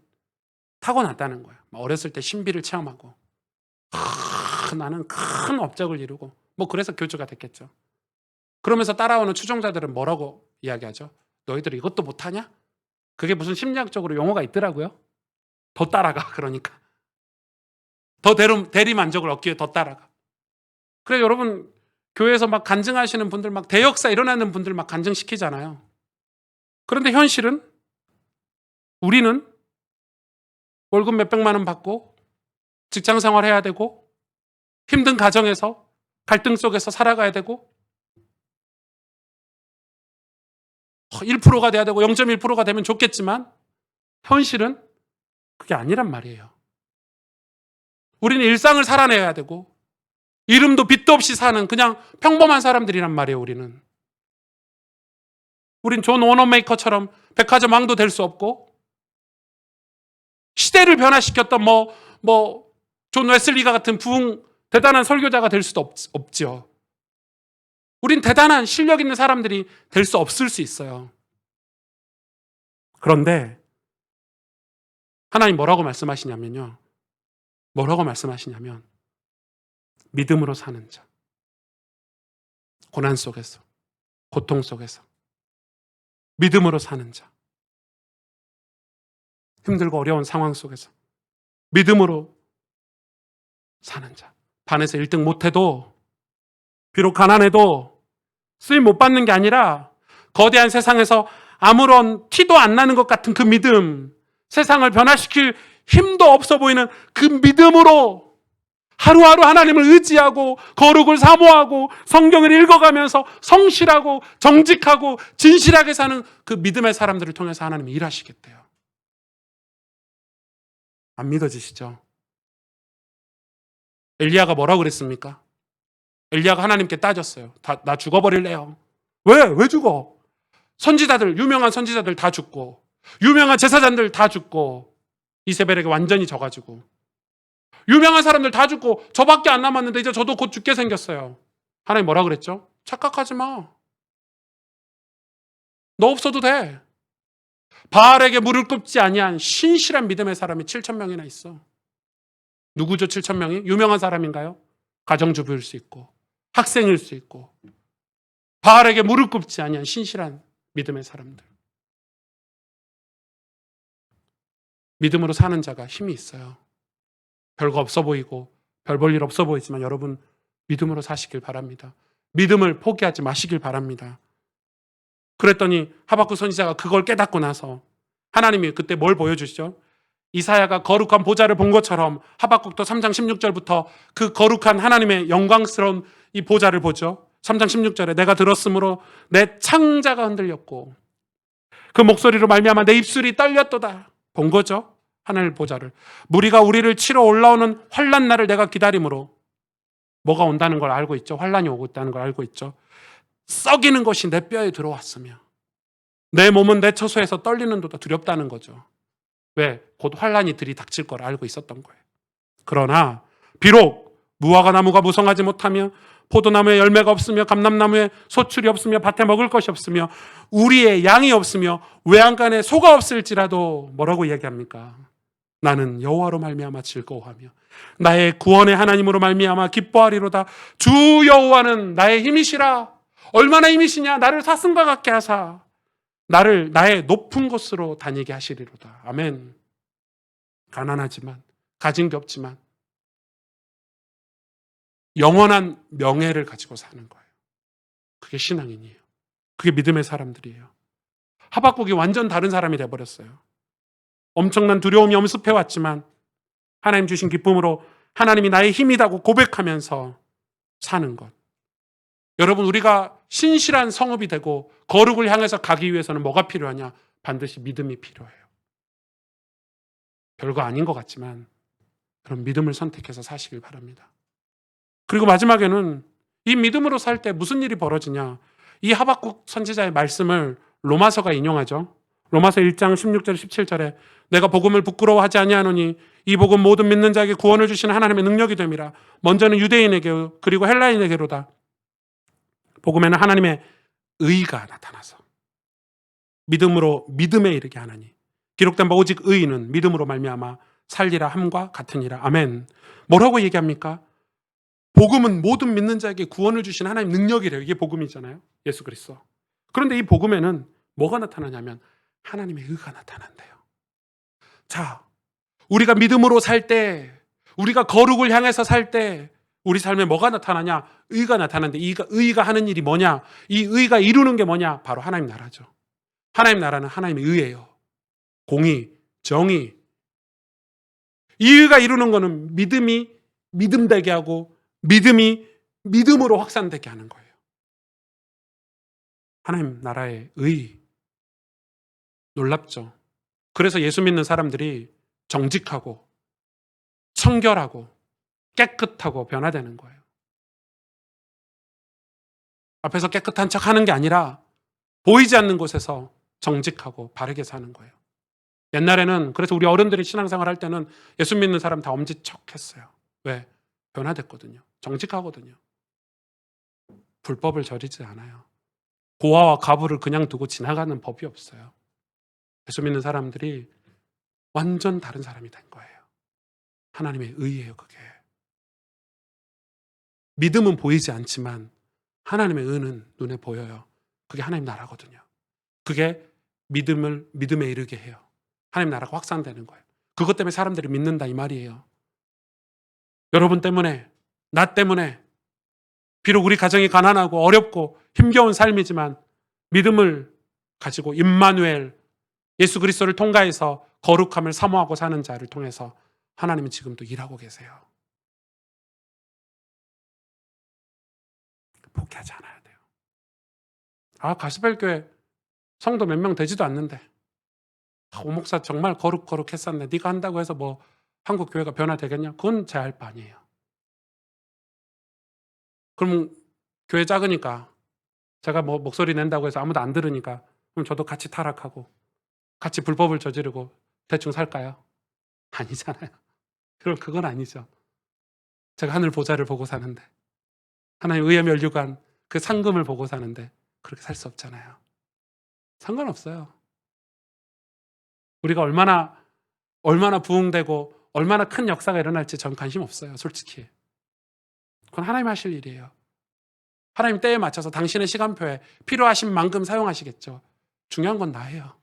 타고났다는 거예요. 어렸을 때 신비를 체험하고 나는 큰 업적을 이루고 그래서 교주가 됐겠죠. 그러면서 따라오는 추종자들은 뭐라고 이야기하죠? 너희들 이것도 못하냐? 그게 무슨 심리학적으로 용어가 있더라고요. 더 따라가. 그러니까 더 대리만족을 얻기 위해 더 따라가. 그래 여러분 교회에서 막 간증하시는 분들 막 대역사 일어나는 분들 막 간증시키잖아요. 그런데 현실은 우리는 월급 몇백만 원 받고 직장 생활해야 되고 힘든 가정에서 갈등 속에서 살아가야 되고 1%가 돼야 되고 0.1%가 되면 좋겠지만 현실은 그게 아니란 말이에요. 우리는 일상을 살아내야 되고 이름도 빚도 없이 사는 그냥 평범한 사람들이란 말이에요. 우린 존 워너메이커처럼 백화점 왕도 될 수 없고 시대를 변화시켰던 존 웨슬리가 같은 대단한 설교자가 될 수도 없죠. 우린 대단한 실력 있는 사람들이 될 수 없을 수 있어요. 그런데 하나님 뭐라고 말씀하시냐면 믿음으로 사는 자. 고난 속에서, 고통 속에서 믿음으로 사는 자. 힘들고 어려운 상황 속에서 믿음으로 사는 자. 반에서 1등 못해도 비록 가난해도 쓰임 못 받는 게 아니라 거대한 세상에서 아무런 티도 안 나는 것 같은 그 믿음, 세상을 변화시킬 힘도 없어 보이는 그 믿음으로 하루하루 하나님을 의지하고 거룩을 사모하고 성경을 읽어가면서 성실하고 정직하고 진실하게 사는 그 믿음의 사람들을 통해서 하나님이 일하시겠대요. 안 믿어지시죠? 엘리야가 뭐라고 그랬습니까? 엘리야가 하나님께 따졌어요. 나 죽어버릴래요. 왜 죽어? 유명한 선지자들 다 죽고 유명한 제사장들 다 죽고 이세벨에게 완전히 져가지고 유명한 사람들 다 죽고 저밖에 안 남았는데 이제 저도 곧 죽게 생겼어요. 하나님 뭐라 그랬죠? 착각하지 마. 너 없어도 돼. 바알에게 물을 굽지 아니한 신실한 믿음의 사람이 7,000명이나 있어. 누구죠 7,000명이? 유명한 사람인가요? 가정주부일 수 있고 학생일 수 있고 바알에게 물을 굽지 아니한 신실한 믿음의 사람들. 믿음으로 사는 자가 힘이 있어요. 별거 없어 보이고 별 볼 일 없어 보이지만 여러분 믿음으로 사시길 바랍니다. 믿음을 포기하지 마시길 바랍니다. 그랬더니 하박국 선지자가 그걸 깨닫고 나서 하나님이 그때 뭘 보여주시죠? 이사야가 거룩한 보좌를 본 것처럼 하박국도 3장 16절부터 그 거룩한 하나님의 영광스러운 이 보좌를 보죠. 3장 16절에 내가 들었으므로 내 창자가 흔들렸고 그 목소리로 말미암아 내 입술이 떨렸도다. 본 거죠. 하늘 보좌를. 무리가 우리를 치러 올라오는 환난 날을 내가 기다림으로 뭐가 온다는 걸 알고 있죠. 환난이 오고 있다는 걸 알고 있죠. 썩이는 것이 내 뼈에 들어왔으며 내 몸은 내 처소에서 떨리는도다. 두렵다는 거죠. 왜? 곧 환난이 들이닥칠 걸 알고 있었던 거예요. 그러나 비록 무화과 나무가 무성하지 못하며 포도나무에 열매가 없으며 감람나무에 소출이 없으며 밭에 먹을 것이 없으며 우리의 양이 없으며 외양간에 소가 없을지라도 뭐라고 이야기합니까? 나는 여호와로 말미암아 즐거워하며 나의 구원의 하나님으로 말미암아 기뻐하리로다. 주 여호와는 나의 힘이시라. 얼마나 힘이시냐? 나를 사슴과 같게 하사 나를 나의 높은 곳으로 다니게 하시리로다. 아멘. 가난하지만 가진 게 없지만 영원한 명예를 가지고 사는 거예요. 그게 신앙인이에요. 그게 믿음의 사람들이에요. 하박국이 완전 다른 사람이 돼버렸어요. 엄청난 두려움이 엄습해왔지만 하나님 주신 기쁨으로 하나님이 나의 힘이라고 고백하면서 사는 것. 여러분, 우리가 신실한 성읍이 되고 거룩을 향해서 가기 위해서는 뭐가 필요하냐? 반드시 믿음이 필요해요. 별거 아닌 것 같지만 그런 믿음을 선택해서 사시길 바랍니다. 그리고 마지막에는 이 믿음으로 살 때 무슨 일이 벌어지냐? 이 하박국 선지자의 말씀을 로마서가 인용하죠. 로마서 1장 16절 17절에 내가 복음을 부끄러워하지 아니하노니 이 복음 모든 믿는 자에게 구원을 주시는 하나님의 능력이 됨이라. 먼저는 유대인에게 그리고 헬라인에게로다. 복음에는 하나님의 의가 나타나서 믿음으로 믿음에 이르게 하나니 기록된 바 오직 의인은 믿음으로 말미암아 살리라 함과 같으니라. 아멘. 뭐라고 얘기합니까? 복음은 모든 믿는 자에게 구원을 주신 하나님 능력이래요. 이게 복음이잖아요. 예수 그리스도. 그런데 이 복음에는 뭐가 나타나냐면 하나님의 의가 나타난대요. 자, 우리가 믿음으로 살 때, 우리가 거룩을 향해서 살 때 우리 삶에 뭐가 나타나냐? 의가 나타나는데 이 의가 하는 일이 뭐냐? 이 의가 이루는 게 뭐냐? 바로 하나님 나라죠. 하나님 나라는 하나님의 의예요. 공의, 정의. 이 의가 이루는 거는 믿음이 믿음되게 하고 믿음이 믿음으로 확산되게 하는 거예요. 하나님 나라의 의. 놀랍죠. 그래서 예수 믿는 사람들이 정직하고 청결하고 깨끗하고 변화되는 거예요. 앞에서 깨끗한 척 하는 게 아니라 보이지 않는 곳에서 정직하고 바르게 사는 거예요. 옛날에는 그래서 우리 어른들이 신앙생활 할 때는 예수 믿는 사람 다 엄지척했어요. 왜? 변화됐거든요. 정직하거든요. 불법을 저리지 않아요. 고아와 과부를 그냥 두고 지나가는 법이 없어요. 예수 믿는 사람들이 완전 다른 사람이 된 거예요. 하나님의 의예요, 그게. 믿음은 보이지 않지만 하나님의 의는 눈에 보여요. 그게 하나님 나라거든요. 그게 믿음에 이르게 해요. 하나님 나라가 확산되는 거예요. 그것 때문에 사람들이 믿는다 이 말이에요. 여러분 때문에, 나 때문에 비록 우리 가정이 가난하고 어렵고 힘겨운 삶이지만 믿음을 가지고 임마누엘 예수 그리스도를 통과해서 거룩함을 사모하고 사는 자를 통해서 하나님은 지금도 일하고 계세요. 포기하지 않아야 돼요. 가스펠교회 성도 몇 명 되지도 않는데 오 목사 정말 거룩했었네. 네가 한다고 해서 뭐 한국 교회가 변화되겠냐? 그건 제 할 바 아니에요. 그럼 교회 작으니까 제가 뭐 목소리 낸다고 해서 아무도 안 들으니까 그럼 저도 같이 타락하고 같이 불법을 저지르고 대충 살까요? 아니잖아요. 그럼 그건 아니죠. 제가 하늘 보좌를 보고 사는데 하나님 의의 면류관 그 상금을 보고 사는데 그렇게 살 수 없잖아요. 상관없어요. 우리가 얼마나 부흥되고 얼마나 큰 역사가 일어날지 전 관심 없어요. 솔직히. 그건 하나님 하실 일이에요. 하나님 때에 맞춰서 당신의 시간표에 필요하신 만큼 사용하시겠죠. 중요한 건 나예요.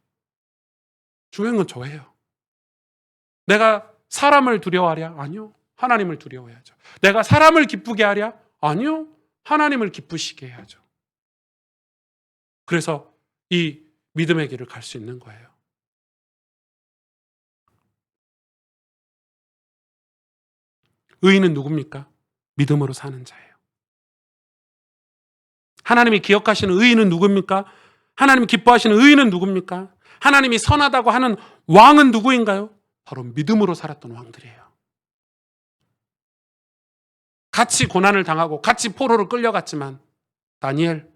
중요한 건 저예요. 내가 사람을 두려워하랴? 아니요. 하나님을 두려워해야죠. 내가 사람을 기쁘게 하랴? 아니요. 하나님을 기쁘시게 해야죠. 그래서 이 믿음의 길을 갈 수 있는 거예요. 의인은 누굽니까? 믿음으로 사는 자예요. 하나님이 기억하시는 의인은 누굽니까? 하나님이 기뻐하시는 의인은 누굽니까? 하나님이 선하다고 하는 왕은 누구인가요? 바로 믿음으로 살았던 왕들이에요. 같이 고난을 당하고 같이 포로로 끌려갔지만 다니엘,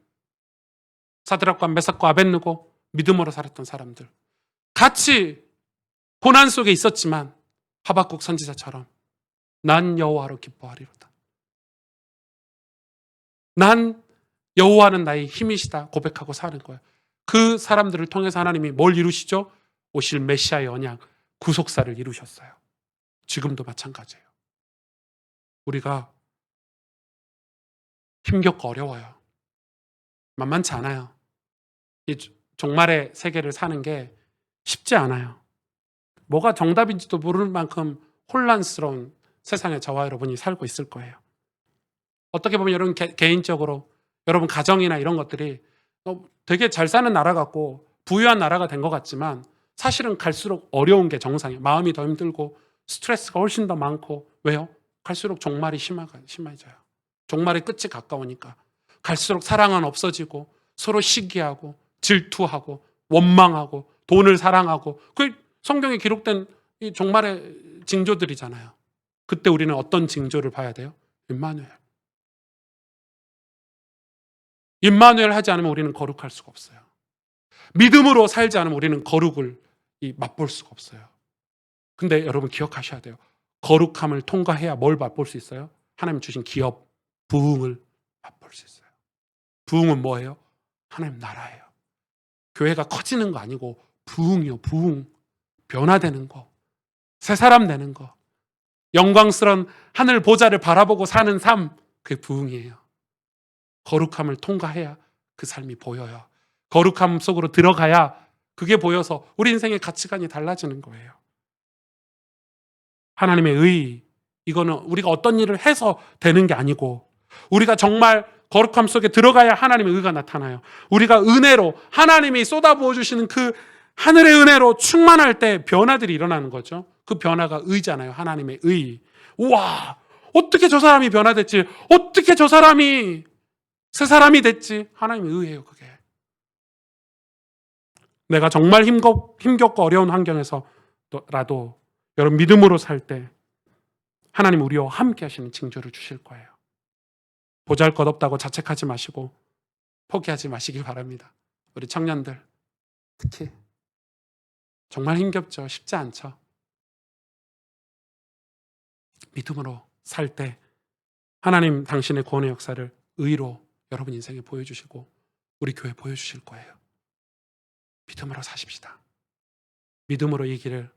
사드락과 메삭과 아벳느고 믿음으로 살았던 사람들. 같이 고난 속에 있었지만 하박국 선지자처럼 난 여호와로 기뻐하리로다. 난 여호와는 나의 힘이시다 고백하고 사는 거예요. 그 사람들을 통해서 하나님이 뭘 이루시죠? 오실 메시아의 언약, 구속사를 이루셨어요. 지금도 마찬가지예요. 우리가 힘겹고 어려워요. 만만치 않아요. 이 종말의 세계를 사는 게 쉽지 않아요. 뭐가 정답인지도 모를 만큼 혼란스러운 세상에 저와 여러분이 살고 있을 거예요. 어떻게 보면 여러분 개인적으로 여러분 가정이나 이런 것들이 되게 잘 사는 나라 같고 부유한 나라가 된 것 같지만 사실은 갈수록 어려운 게 정상이에요. 마음이 더 힘들고 스트레스가 훨씬 더 많고. 왜요? 갈수록 종말이 심해져요. 종말의 끝이 가까우니까. 갈수록 사랑은 없어지고 서로 시기하고 질투하고 원망하고 돈을 사랑하고, 그게 성경에 기록된 이 종말의 징조들이잖아요. 그때 우리는 어떤 징조를 봐야 돼요? 임마누엘. 임마누엘 하지 않으면 우리는 거룩할 수가 없어요. 믿음으로 살지 않으면 우리는 거룩을 맛볼 수가 없어요. 근데 여러분 기억하셔야 돼요. 거룩함을 통과해야 뭘 맛볼 수 있어요? 하나님 주신 기업, 부흥을 맛볼 수 있어요. 부흥은 뭐예요? 하나님 나라예요. 교회가 커지는 거 아니고 부흥이요. 부흥. 변화되는 거. 새 사람 되는 거. 영광스러운 하늘 보좌를 바라보고 사는 삶. 그게 부흥이에요. 거룩함을 통과해야 그 삶이 보여요. 거룩함 속으로 들어가야 그게 보여서 우리 인생의 가치관이 달라지는 거예요. 하나님의 의, 이거는 우리가 어떤 일을 해서 되는 게 아니고 우리가 정말 거룩함 속에 들어가야 하나님의 의가 나타나요. 우리가 은혜로 하나님이 쏟아부어 주시는 그 하늘의 은혜로 충만할 때 변화들이 일어나는 거죠. 그 변화가 의잖아요. 하나님의 의. 우와, 어떻게 저 사람이 변화됐지? 어떻게 저 사람이 새 사람이 됐지? 하나님의 의예요, 그게. 내가 정말 힘겹고 어려운 환경에서라도 여러분 믿음으로 살 때 하나님 우리와 함께 하시는 징조를 주실 거예요. 보잘것없다고 자책하지 마시고 포기하지 마시길 바랍니다. 우리 청년들 특히 정말 힘겹죠. 쉽지 않죠. 믿음으로 살 때 하나님 당신의 구원의 역사를 의로 여러분 인생에 보여주시고 우리 교회에 보여주실 거예요. 믿음으로 사십시다. 믿음으로 이 길을,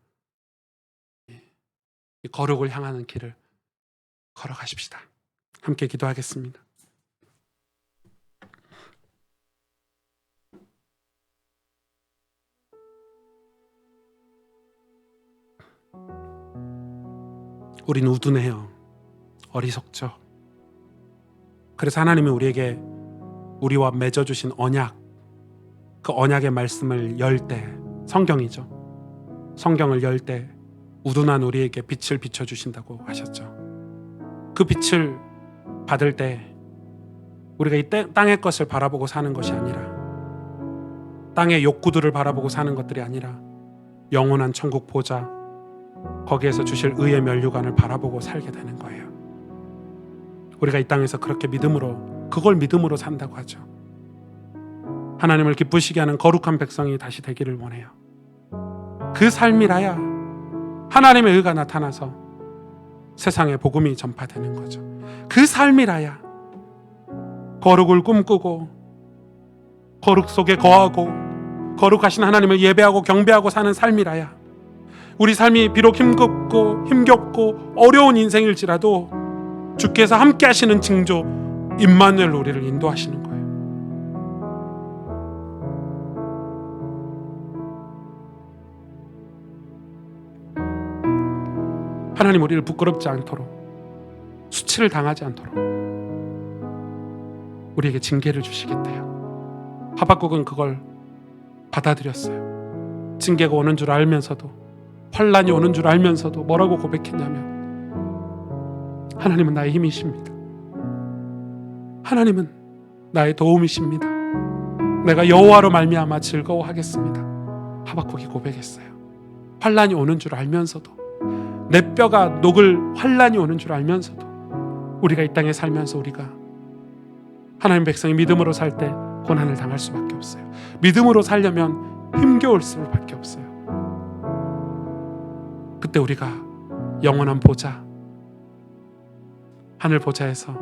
이 거룩을 향하는 길을 걸어가십시다. 함께 기도하겠습니다. 우린 우둔해요. 어리석죠. 그래서 하나님이 우리에게 우리와 맺어주신 언약, 그 언약의 말씀을 열 때, 성경이죠. 성경을 열 때 우둔한 우리에게 빛을 비춰주신다고 하셨죠. 그 빛을 받을 때 우리가 이 땅의 것을 바라보고 사는 것이 아니라, 땅의 욕구들을 바라보고 사는 것들이 아니라 영원한 천국 보좌, 거기에서 주실 의의 면류관을 바라보고 살게 되는 거예요. 우리가 이 땅에서 그렇게 믿음으로, 그걸 믿음으로 산다고 하죠. 하나님을 기쁘시게 하는 거룩한 백성이 다시 되기를 원해요. 그 삶이라야 하나님의 의가 나타나서 세상에 복음이 전파되는 거죠. 그 삶이라야 거룩을 꿈꾸고 거룩 속에 거하고 거룩하신 하나님을 예배하고 경배하고 사는 삶이라야, 우리 삶이 비록 힘겹고 어려운 인생일지라도 주께서 함께 하시는 징조 임마누엘로 우리를 인도하시는 거예요. 하나님 우리를 부끄럽지 않도록, 수치를 당하지 않도록 우리에게 징계를 주시겠대요. 하박국은 그걸 받아들였어요. 징계가 오는 줄 알면서도, 환난이 오는 줄 알면서도 뭐라고 고백했냐면, 하나님은 나의 힘이십니다. 하나님은 나의 도움이십니다. 내가 여호와로 말미암아 즐거워하겠습니다. 하박국이 고백했어요. 환난이 오는 줄 알면서도, 내 뼈가 녹을 환난이 오는 줄 알면서도 우리가 이 땅에 살면서 우리가 하나님 백성이 믿음으로 살 때 고난을 당할 수밖에 없어요. 믿음으로 살려면 힘겨울 수밖에 없어요. 그때 우리가 영원한 보좌, 하늘 보좌에서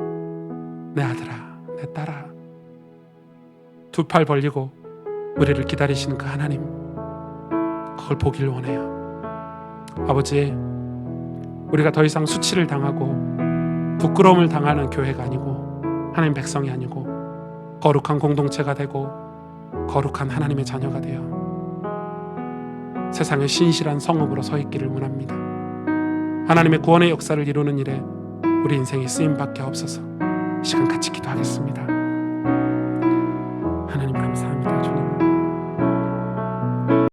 내 아들아, 내 딸아, 두 팔 벌리고 우리를 기다리시는 그 하나님, 그걸 보길 원해요. 아버지, 우리가 더 이상 수치를 당하고 부끄러움을 당하는 교회가 아니고, 하나님 백성이 아니고 거룩한 공동체가 되고 거룩한 하나님의 자녀가 되어 세상의 신실한 성읍으로 서 있기를 원합니다. 하나님의 구원의 역사를 이루는 일에 우리 인생이 쓰임받게 하옵소서. 시간 같이 기도하겠습니다.